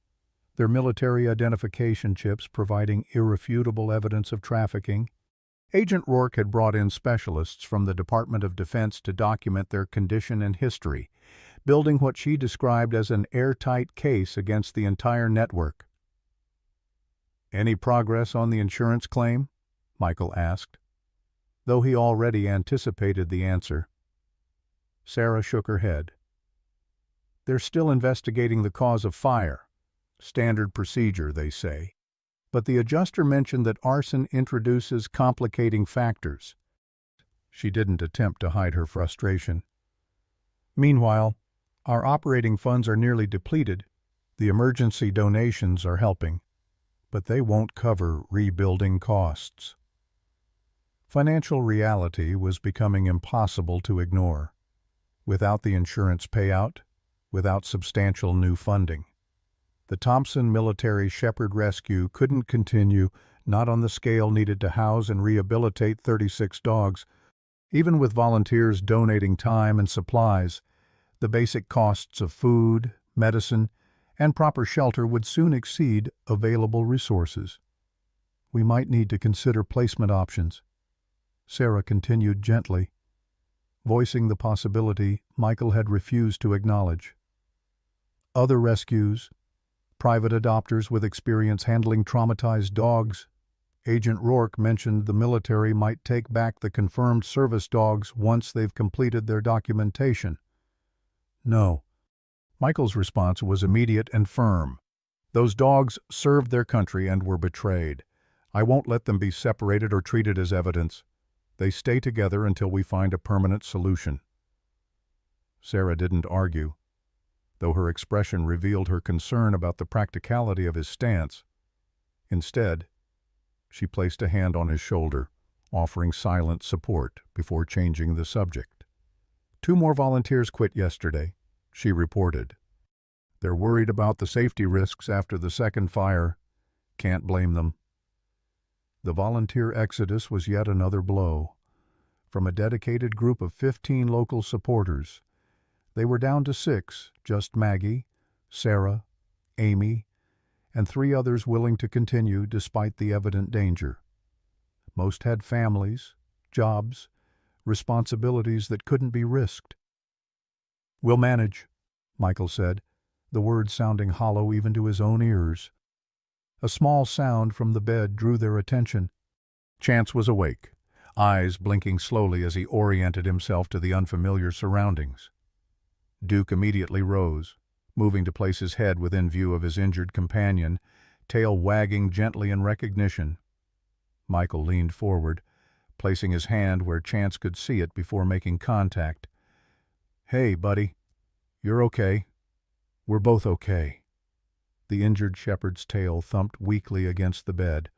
[SPEAKER 1] their military identification chips providing irrefutable evidence of trafficking. Agent Rourke had brought in specialists from the Department of Defense to document their condition and history, building what she described as an airtight case against the entire network. "Any progress on the insurance claim?" Michael asked, though he already anticipated the answer. Sarah shook her head. "They're still investigating the cause of fire. Standard procedure, they say. But the adjuster mentioned that arson introduces complicating factors." She didn't attempt to hide her frustration. "Meanwhile, our operating funds are nearly depleted. The emergency donations are helping, but they won't cover rebuilding costs." Financial reality was becoming impossible to ignore. Without the insurance payout, without substantial new funding, the Thompson Military Shepherd Rescue couldn't continue, not on the scale needed to house and rehabilitate 36 dogs. Even with volunteers donating time and supplies, the basic costs of food, medicine, and proper shelter would soon exceed available resources. We might need to consider placement options, Sarah continued gently, voicing the possibility Michael had refused to acknowledge. Other rescues, private adopters with experience handling traumatized dogs. Agent Rourke mentioned the military might take back the confirmed service dogs once they've completed their documentation. No. Michael's response was immediate and firm. Those dogs served their country and were betrayed. I won't let them be separated or treated as evidence. They stay together until we find a permanent solution. Sarah didn't argue, though her expression revealed her concern about the practicality of his stance. Instead, she placed a hand on his shoulder, offering silent support before changing the subject. 2 more volunteers quit yesterday, she reported. They're worried about the safety risks after the second fire. Can't blame them. The volunteer exodus was yet another blow. From a dedicated group of 15 local supporters, they were down to 6, just Maggie, Sarah, Amy, and 3 others willing to continue despite the evident danger. Most had families, jobs, responsibilities that couldn't be risked. We'll manage, Michael said, the words sounding hollow even to his own ears. A small sound from the bed drew their attention. Chance was awake, eyes blinking slowly as he oriented himself to the unfamiliar surroundings. Duke immediately rose, moving to place his head within view of his injured companion, tail wagging gently in recognition. Michael leaned forward, placing his hand where Chance could see it before making contact. Hey, buddy. You're okay. We're both okay. The injured shepherd's tail thumped weakly against the bed,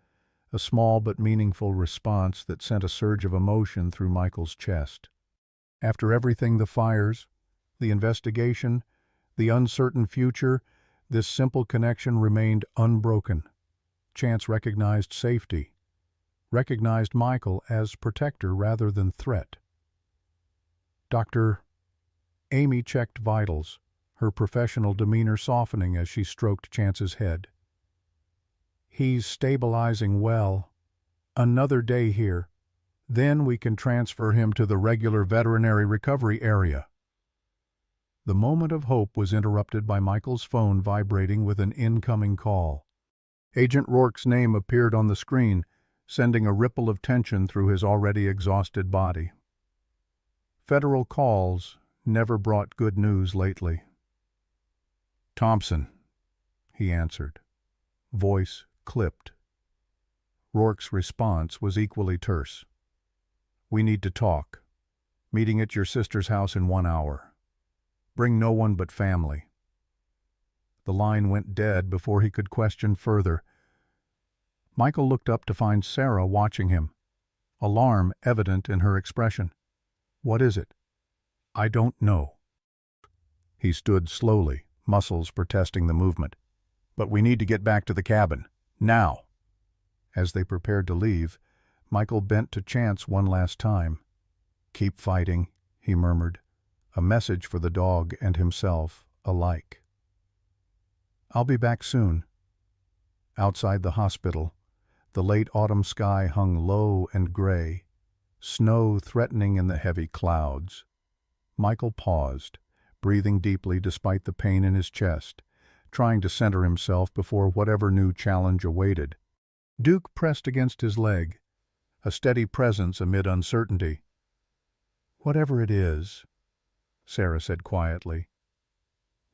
[SPEAKER 1] a small but meaningful response that sent a surge of emotion through Michael's chest. After everything, the fires, the investigation, the uncertain future, this simple connection remained unbroken. Chance recognized safety, recognized Michael as protector rather than threat. Dr. Amy checked vitals, her professional demeanor softening as she stroked Chance's head. He's stabilizing well. Another day here. Then we can transfer him to the regular veterinary recovery area. The moment of hope was interrupted by Michael's phone vibrating with an incoming call. Agent Rourke's name appeared on the screen, sending a ripple of tension through his already exhausted body. Federal calls never brought good news lately. Thompson, he answered, voice clipped. Rourke's response was equally terse. We need to talk. Meeting at your sister's house in 1 hour. Bring no one but family. The line went dead before he could question further. Michael looked up to find Sarah watching him, alarm evident in her expression. What is it? I don't know. He stood slowly, muscles protesting the movement. But we need to get back to the cabin. Now. As they prepared to leave, Michael bent to Chance one last time. Keep fighting, he murmured, a message for the dog and himself alike. I'll be back soon. Outside the hospital, the late autumn sky hung low and gray, snow threatening in the heavy clouds. Michael paused, breathing deeply despite the pain in his chest, trying to center himself before whatever new challenge awaited. Duke pressed against his leg, a steady presence amid uncertainty. Whatever it is, Sarah said quietly,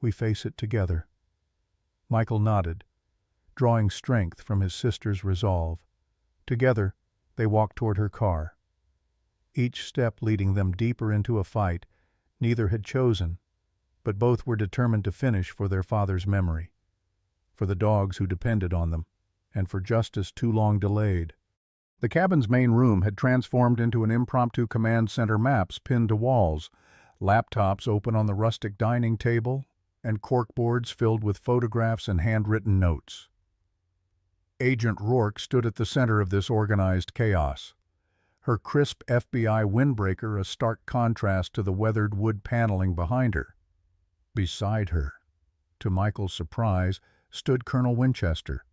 [SPEAKER 1] we face it together. Michael nodded, drawing strength from his sister's resolve. Together, they walked toward her car, each step leading them deeper into a fight neither had chosen, but both were determined to finish for their father's memory, for the dogs who depended on them, and for justice too long delayed. The cabin's main room had transformed into an impromptu command center, maps pinned to walls, laptops open on the rustic dining table, and corkboards filled with photographs and handwritten notes. Agent Rourke stood at the center of this organized chaos, her crisp FBI windbreaker a stark contrast to the weathered wood paneling behind her. Beside her, to Michael's surprise, stood Colonel Winchester,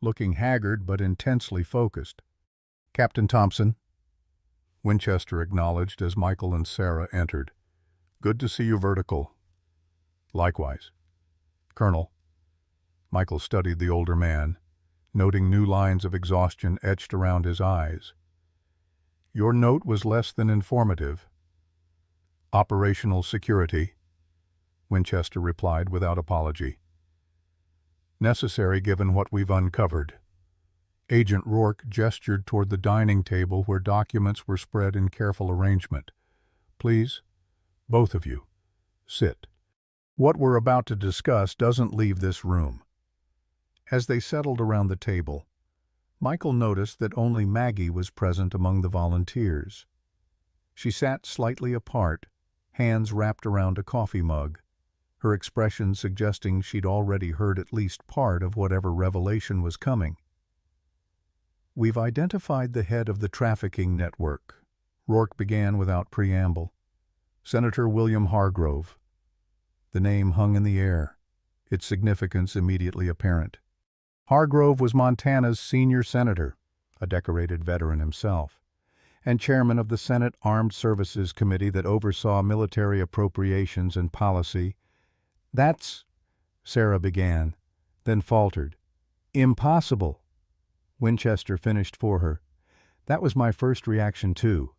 [SPEAKER 1] looking haggard but intensely focused. "Captain Thompson," Winchester acknowledged as Michael and Sarah entered. "Good to see you, Vertical." "Likewise." "Colonel." Michael studied the older man, noting new lines of exhaustion etched around his eyes. "Your note was less than informative." "Operational security," Winchester replied without apology. "Necessary given what we've uncovered." Agent Rourke gestured toward the dining table where documents were spread in careful arrangement. "Please, both of you, sit. What we're about to discuss doesn't leave this room." As they settled around the table, Michael noticed that only Maggie was present among the volunteers. She sat slightly apart, hands wrapped around a coffee mug, her expression suggesting she'd already heard at least part of whatever revelation was coming. "We've identified the head of the trafficking network," Rourke began without preamble. "Senator William Hargrove." The name hung in the air, its significance immediately apparent. Hargrove was Montana's senior senator, a decorated veteran himself, and chairman of the Senate Armed Services Committee that oversaw military appropriations and policy. "That's," Sarah began, then faltered. "Impossible." Winchester finished for her. "That was my first reaction, too.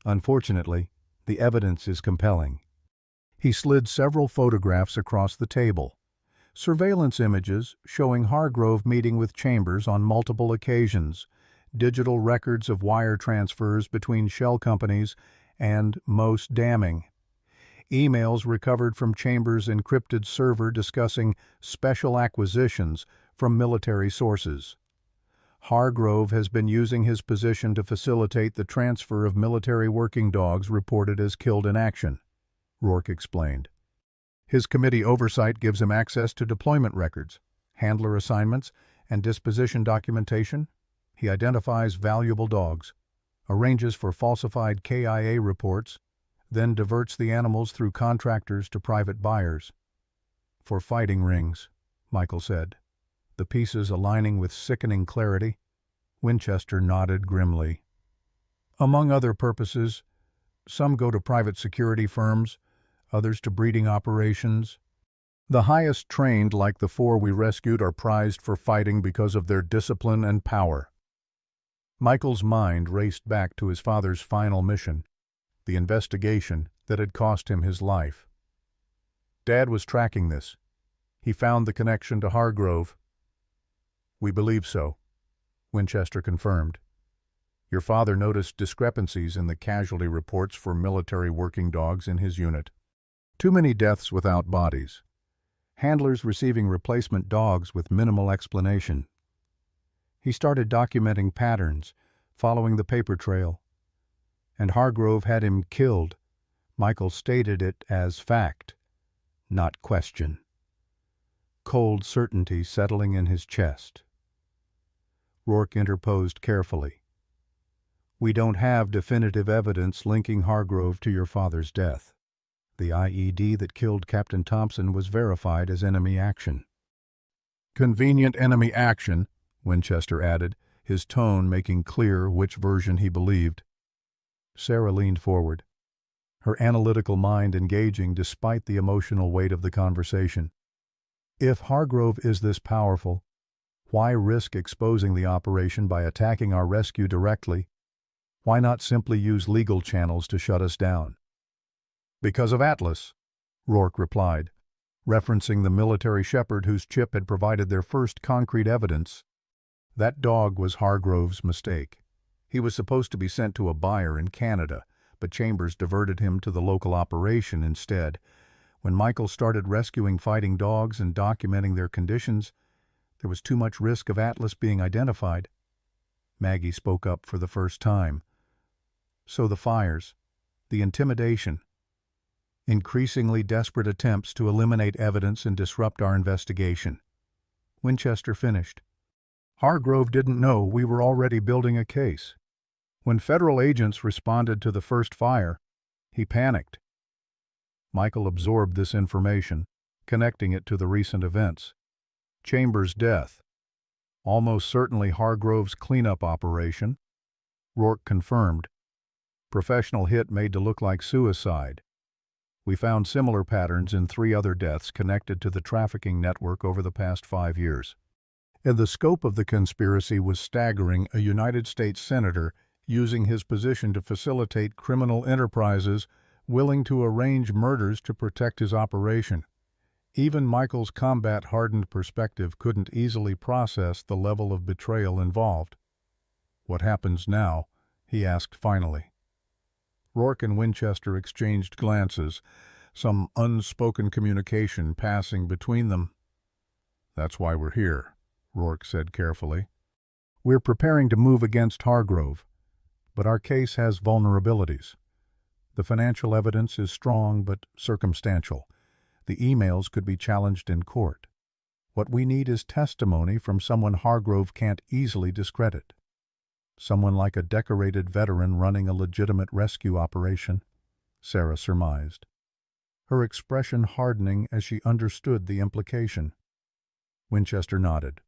[SPEAKER 1] Unfortunately, the evidence is compelling." He slid several photographs across the table. Surveillance images showing Hargrove meeting with Chambers on multiple occasions, digital records of wire transfers between shell companies, and, most damning, emails recovered from Chambers' encrypted server discussing special acquisitions from military sources. Hargrove has been using his position to facilitate the transfer of military working dogs reported as killed in action, Rourke explained. His committee oversight gives him access to deployment records, handler assignments, and disposition documentation. He identifies valuable dogs, arranges for falsified KIA reports, then diverts the animals through contractors to private buyers. "For fighting rings," Michael said, the pieces aligning with sickening clarity. Winchester nodded grimly. "Among other purposes, some go to private security firms, others to breeding operations. The highest trained, like the 4 we rescued, are prized for fighting because of their discipline and power." Michael's mind raced back to his father's final mission, the investigation that had cost him his life. Dad was tracking this. He found the connection to Hargrove. "We believe so," Winchester confirmed. "Your father noticed discrepancies in the casualty reports for military working dogs in his unit. Too many deaths without bodies. Handlers receiving replacement dogs with minimal explanation. He started documenting patterns, following the paper trail. And Hargrove had him killed. Michael stated it as fact, not question. Cold certainty settling in his chest. Rourke interposed carefully. "We don't have definitive evidence linking Hargrove to your father's death. The IED that killed Captain Thompson was verified as enemy action." "Convenient enemy action," Winchester added, his tone making clear which version he believed. Sarah leaned forward, her analytical mind engaging despite the emotional weight of the conversation. "If Hargrove is this powerful, why risk exposing the operation by attacking our rescue directly? Why not simply use legal channels to shut us down?" "Because of Atlas," Rourke replied, referencing the military shepherd whose chip had provided their first concrete evidence. "That dog was Hargrove's mistake. He was supposed to be sent to a buyer in Canada, but Chambers diverted him to the local operation instead. When Michael started rescuing fighting dogs and documenting their conditions, there was too much risk of Atlas being identified." Maggie spoke up for the first time. So the fires, the intimidation, increasingly desperate attempts to eliminate evidence and disrupt our investigation. Winchester finished. Hargrove didn't know we were already building a case. When federal agents responded to the first fire, he panicked. Michael absorbed this information, connecting it to the recent events. Chambers' death. Almost certainly Hargrove's cleanup operation. Rourke confirmed. Professional hit made to look like suicide. We found similar patterns in 3 other deaths connected to the trafficking network over the past 5 years. And the scope of the conspiracy was staggering. A United States senator using his position to facilitate criminal enterprises willing to arrange murders to protect his operation. Even Michael's combat-hardened perspective couldn't easily process the level of betrayal involved. "What happens now?" he asked finally. Rourke and Winchester exchanged glances, some unspoken communication passing between them. "That's why we're here," Rourke said carefully. "We're preparing to move against Hargrove, but our case has vulnerabilities. The financial evidence is strong but circumstantial. The emails could be challenged in court. What we need is testimony from someone Hargrove can't easily discredit. Someone like a decorated veteran running a legitimate rescue operation," Sarah surmised, her expression hardening as she understood the implication. Winchester nodded.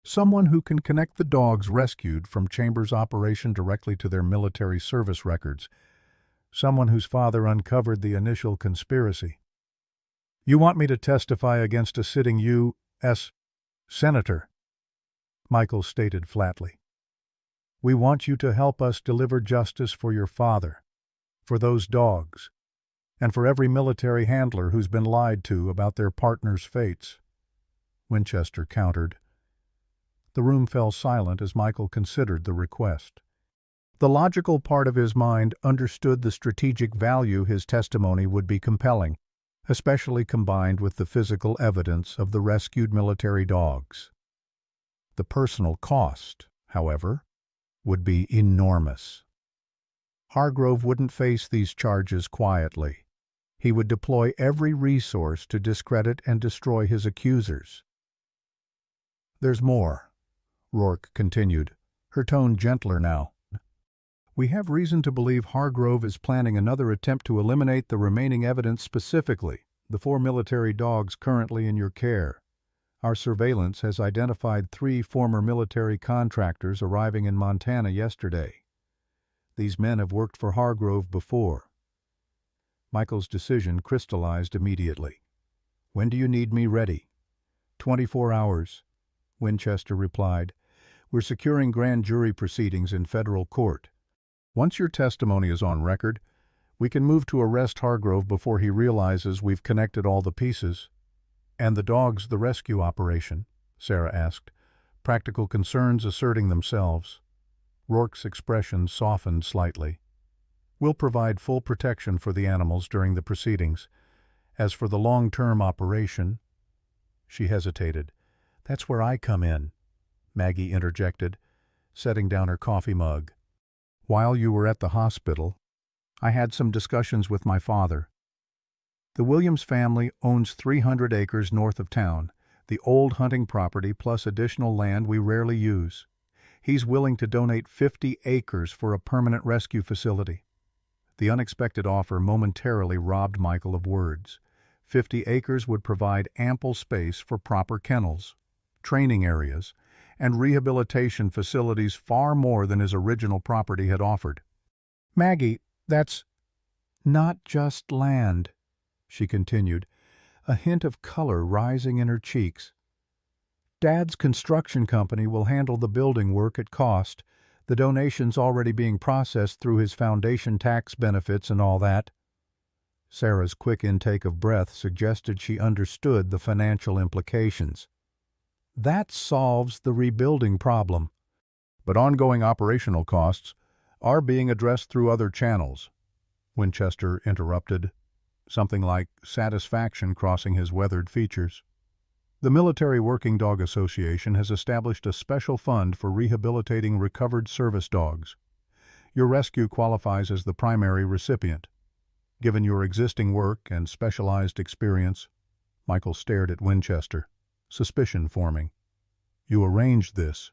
[SPEAKER 1] "Someone who can connect the dogs rescued from Chambers' operation directly to their military service records. Someone whose father uncovered the initial conspiracy." "You want me to testify against a sitting U.S. senator?" Michael stated flatly. "We want you to help us deliver justice for your father, for those dogs, and for every military handler who's been lied to about their partners' fates," Winchester countered. The room fell silent as Michael considered the request. The logical part of his mind understood the strategic value his testimony would be compelling, especially combined with the physical evidence of the rescued military dogs. The personal cost, however, would be enormous. Hargrove wouldn't face these charges quietly. He would deploy every resource to discredit and destroy his accusers. "There's more," Rourke continued, her tone gentler now. "We have reason to believe Hargrove is planning another attempt to eliminate the remaining evidence, specifically the 4 military dogs currently in your care. Our surveillance has identified 3 former military contractors arriving in Montana yesterday. These men have worked for Hargrove before." Michael's decision crystallized immediately. "When do you need me ready?" 24 hours, Winchester replied. "We're securing grand jury proceedings in federal court. Once your testimony is on record, we can move to arrest Hargrove before he realizes we've connected all the pieces." "And the dogs, the rescue operation?" Sarah asked, practical concerns asserting themselves. Rourke's expression softened slightly. "We'll provide full protection for the animals during the proceedings. As for the long-term operation—" She hesitated. "That's where I come in," Maggie interjected, setting down her coffee mug. "While you were at the hospital, I had some discussions with my father. The Williams family owns 300 acres north of town, the old hunting property plus additional land we rarely use. He's willing to donate 50 acres for a permanent rescue facility." The unexpected offer momentarily robbed Michael of words. 50 acres would provide ample space for proper kennels, training areas, and rehabilitation facilities, far more than his original property had offered. "Maggie, that's not just land," she continued, a hint of color rising in her cheeks. "Dad's construction company will handle the building work at cost, the donations already being processed through his foundation tax benefits and all that." Sarah's quick intake of breath suggested she understood the financial implications. "That solves the rebuilding problem." "But ongoing operational costs are being addressed through other channels," Winchester interrupted, something like satisfaction crossing his weathered features. The Military Working Dog Association has established a special fund for rehabilitating recovered service dogs. Your rescue qualifies as the primary recipient. Given your existing work and specialized experience, Michael stared at Winchester, suspicion forming. You arranged this.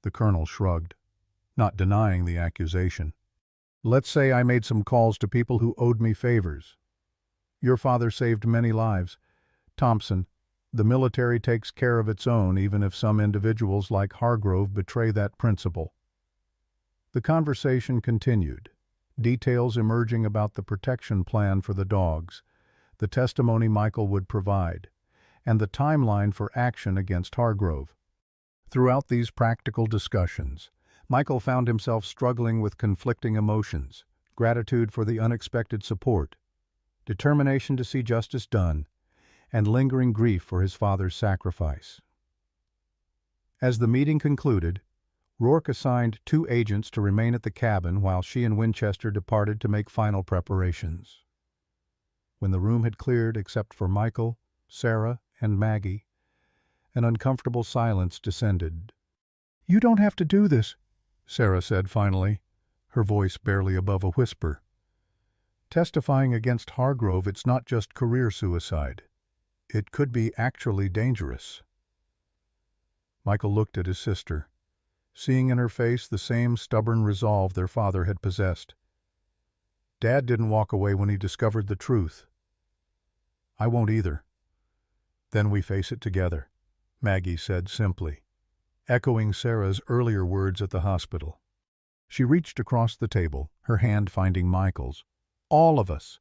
[SPEAKER 1] The colonel shrugged, not denying the accusation. Let's say I made some calls to people who owed me favors. Your father saved many lives. Thompson, the military takes care of its own even if some individuals like Hargrove betray that principle. The conversation continued, details emerging about the protection plan for the dogs, the testimony Michael would provide, and the timeline for action against Hargrove. Throughout these practical discussions, Michael found himself struggling with conflicting emotions, gratitude for the unexpected support, determination to see justice done, and lingering grief for his father's sacrifice. As the meeting concluded, Rourke assigned 2 agents to remain at the cabin while she and Winchester departed to make final preparations. When the room had cleared except for Michael, Sarah, and Maggie, an uncomfortable silence descended. "You don't have to do this," Sarah said finally, her voice barely above a whisper. "Testifying against Hargrove, it's not just career suicide. It could be actually dangerous." Michael looked at his sister, seeing in her face the same stubborn resolve their father had possessed. Dad didn't walk away when he discovered the truth. "I won't either." "Then we face it together," Maggie said simply, echoing Sarah's earlier words at the hospital. She reached across the table, her hand finding Michael's. "All of us."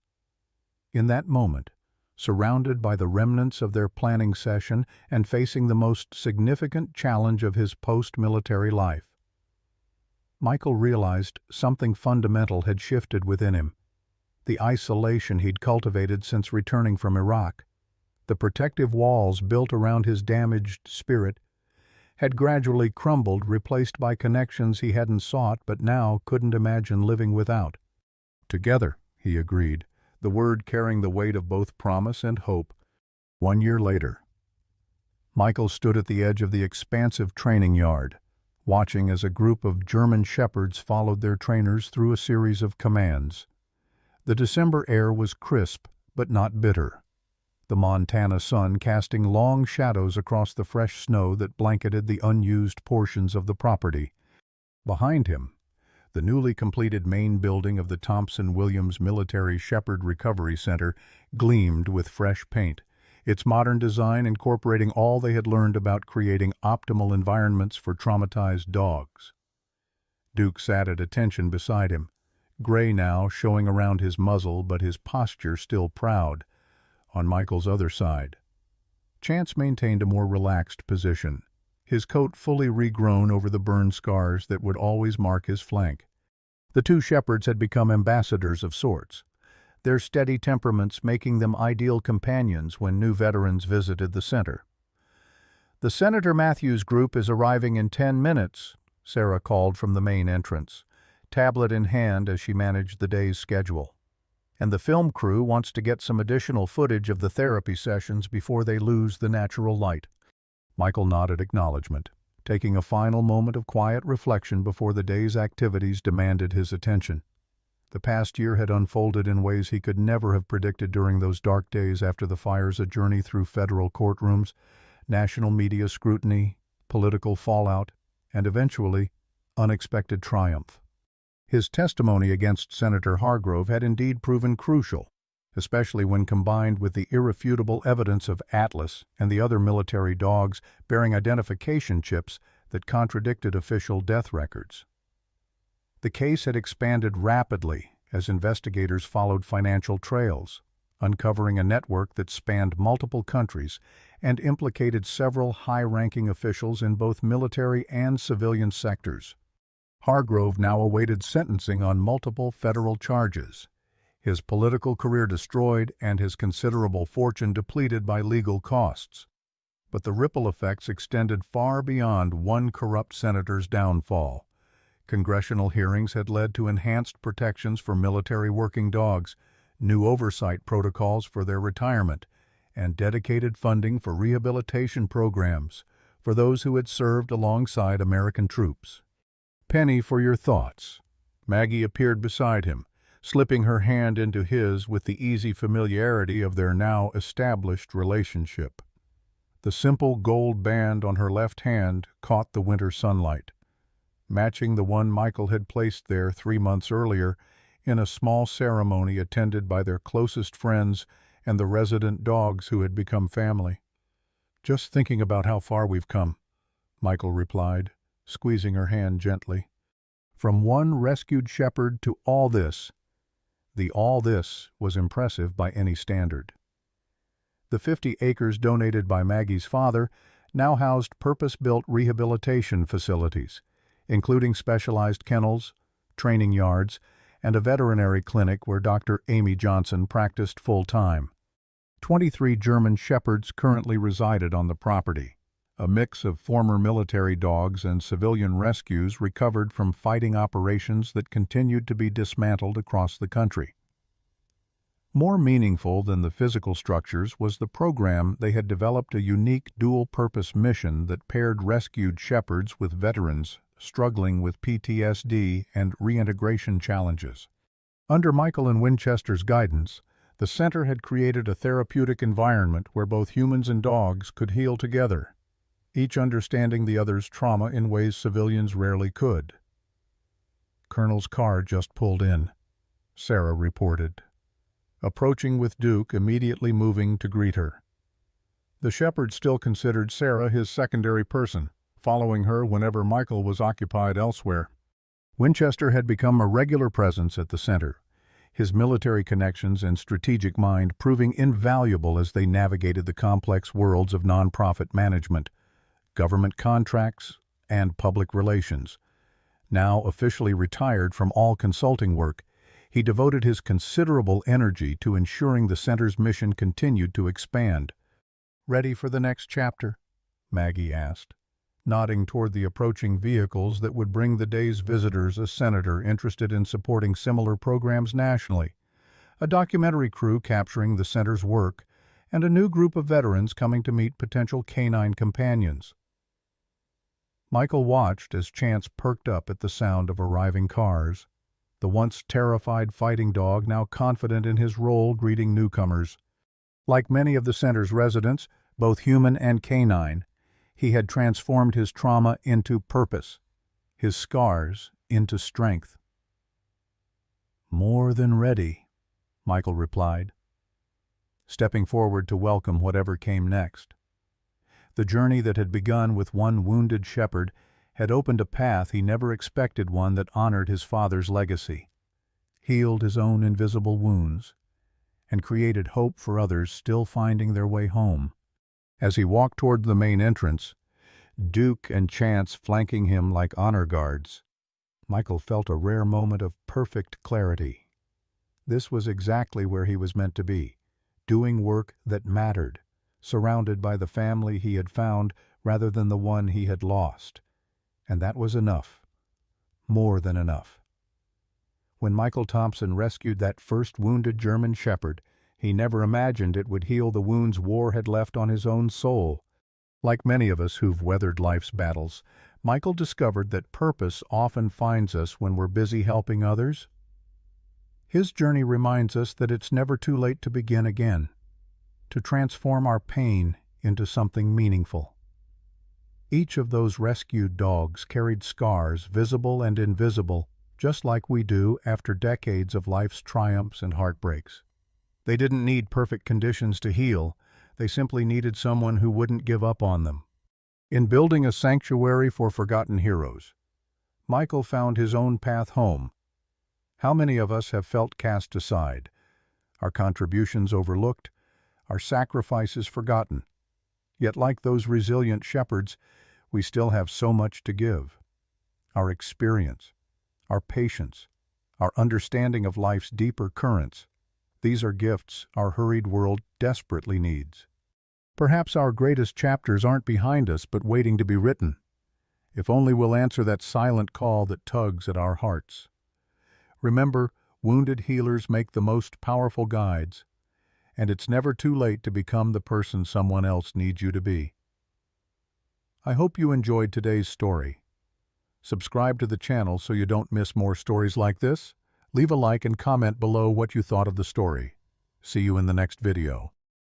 [SPEAKER 1] In that moment, surrounded by the remnants of their planning session and facing the most significant challenge of his post-military life, Michael realized something fundamental had shifted within him. The isolation he'd cultivated since returning from Iraq, the protective walls built around his damaged spirit, had gradually crumbled, replaced by connections he hadn't sought but now couldn't imagine living without. "Together," he agreed, the word carrying the weight of both promise and hope. 1 year later, Michael stood at the edge of the expansive training yard, watching as a group of German shepherds followed their trainers through a series of commands. The December air was crisp but not bitter, the Montana sun casting long shadows across the fresh snow that blanketed the unused portions of the property. Behind him, the newly completed main building of the Thompson-Williams Military Shepherd Recovery Center gleamed with fresh paint, its modern design incorporating all they had learned about creating optimal environments for traumatized dogs. Duke sat at attention beside him, gray now showing around his muzzle but his posture still proud, on Michael's other side. Chance maintained a more relaxed position, his coat fully regrown over the burn scars that would always mark his flank. The 2 shepherds had become ambassadors of sorts, their steady temperaments making them ideal companions when new veterans visited the center. "The Senator Matthews group is arriving in 10 minutes, Sarah called from the main entrance, tablet in hand as she managed the day's schedule. "And the film crew wants to get some additional footage of the therapy sessions before they lose the natural light." Michael nodded acknowledgement, taking a final moment of quiet reflection before the day's activities demanded his attention. The past year had unfolded in ways he could never have predicted during those dark days after the fires, a journey through federal courtrooms, national media scrutiny, political fallout, and eventually, unexpected triumph. His testimony against Senator Hargrove had indeed proven crucial, especially when combined with the irrefutable evidence of Atlas and the other military dogs bearing identification chips that contradicted official death records. The case had expanded rapidly as investigators followed financial trails, uncovering a network that spanned multiple countries and implicated several high-ranking officials in both military and civilian sectors. Hargrove now awaited sentencing on multiple federal charges, his political career destroyed and his considerable fortune depleted by legal costs. But the ripple effects extended far beyond one corrupt senator's downfall. Congressional hearings had led to enhanced protections for military working dogs, new oversight protocols for their retirement, and dedicated funding for rehabilitation programs for those who had served alongside American troops. "Penny, for your thoughts." Maggie appeared beside him, slipping her hand into his with the easy familiarity of their now established relationship. The simple gold band on her left hand caught the winter sunlight, matching the one Michael had placed there 3 months earlier in a small ceremony attended by their closest friends and the resident dogs who had become family. "Just thinking about how far we've come," Michael replied, squeezing her hand gently. From one rescued shepherd to all this. The all this was impressive by any standard. The 50 acres donated by Maggie's father now housed purpose-built rehabilitation facilities, including specialized kennels, training yards, and a veterinary clinic where Dr. Amy Johnson practiced full-time. 23 German shepherds currently resided on the property, a mix of former military dogs and civilian rescues recovered from fighting operations that continued to be dismantled across the country. More meaningful than the physical structures was the program. They had developed a unique dual-purpose mission that paired rescued shepherds with veterans struggling with PTSD and reintegration challenges. Under Michael and Winchester's guidance, the center had created a therapeutic environment where both humans and dogs could heal together, each understanding the other's trauma in ways civilians rarely could. "Colonel's car just pulled in," Sarah reported, approaching with Duke immediately moving to greet her. The shepherd still considered Sarah his secondary person, following her whenever Michael was occupied elsewhere. Winchester had become a regular presence at the center, his military connections and strategic mind proving invaluable as they navigated the complex worlds of nonprofit management, government contracts, and public relations. Now officially retired from all consulting work, he devoted his considerable energy to ensuring the center's mission continued to expand. "Ready for the next chapter?" Maggie asked, nodding toward the approaching vehicles that would bring the day's visitors a senator interested in supporting similar programs nationally, a documentary crew capturing the center's work, and a new group of veterans coming to meet potential canine companions. Michael watched as Chance perked up at the sound of arriving cars, the once terrified fighting dog now confident in his role greeting newcomers. Like many of the center's residents, both human and canine, he had transformed his trauma into purpose, his scars into strength. "More than ready," Michael replied, stepping forward to welcome whatever came next. The journey that had begun with one wounded shepherd had opened a path he never expected, one that honored his father's legacy, healed his own invisible wounds, and created hope for others still finding their way home. As he walked toward the main entrance, Duke and Chance flanking him like honor guards, Michael felt a rare moment of perfect clarity. This was exactly where he was meant to be, doing work that mattered, surrounded by the family he had found rather than the one he had lost. And that was enough. More than enough. When Michael Thompson rescued that first wounded German shepherd, he never imagined it would heal the wounds war had left on his own soul. Like many of us who've weathered life's battles, Michael discovered that purpose often finds us when we're busy helping others. His journey reminds us that it's never too late to begin again, to transform our pain into something meaningful. Each of those rescued dogs carried scars, visible and invisible, just like we do after decades of life's triumphs and heartbreaks. They didn't need perfect conditions to heal. They simply needed someone who wouldn't give up on them. In building a sanctuary for forgotten heroes, Michael found his own path home. How many of us have felt cast aside, our contributions overlooked, our sacrifices forgotten? Yet like those resilient shepherds, we still have so much to give. Our experience, our patience, our understanding of life's deeper currents. These are gifts our hurried world desperately needs. Perhaps our greatest chapters aren't behind us but waiting to be written. If only we'll answer that silent call that tugs at our hearts. Remember, wounded healers make the most powerful guides, and it's never too late to become the person someone else needs you to be. I hope you enjoyed today's story. Subscribe to the channel so you don't miss more stories like this. Leave a like and comment below what you thought of the story. See you in the next video.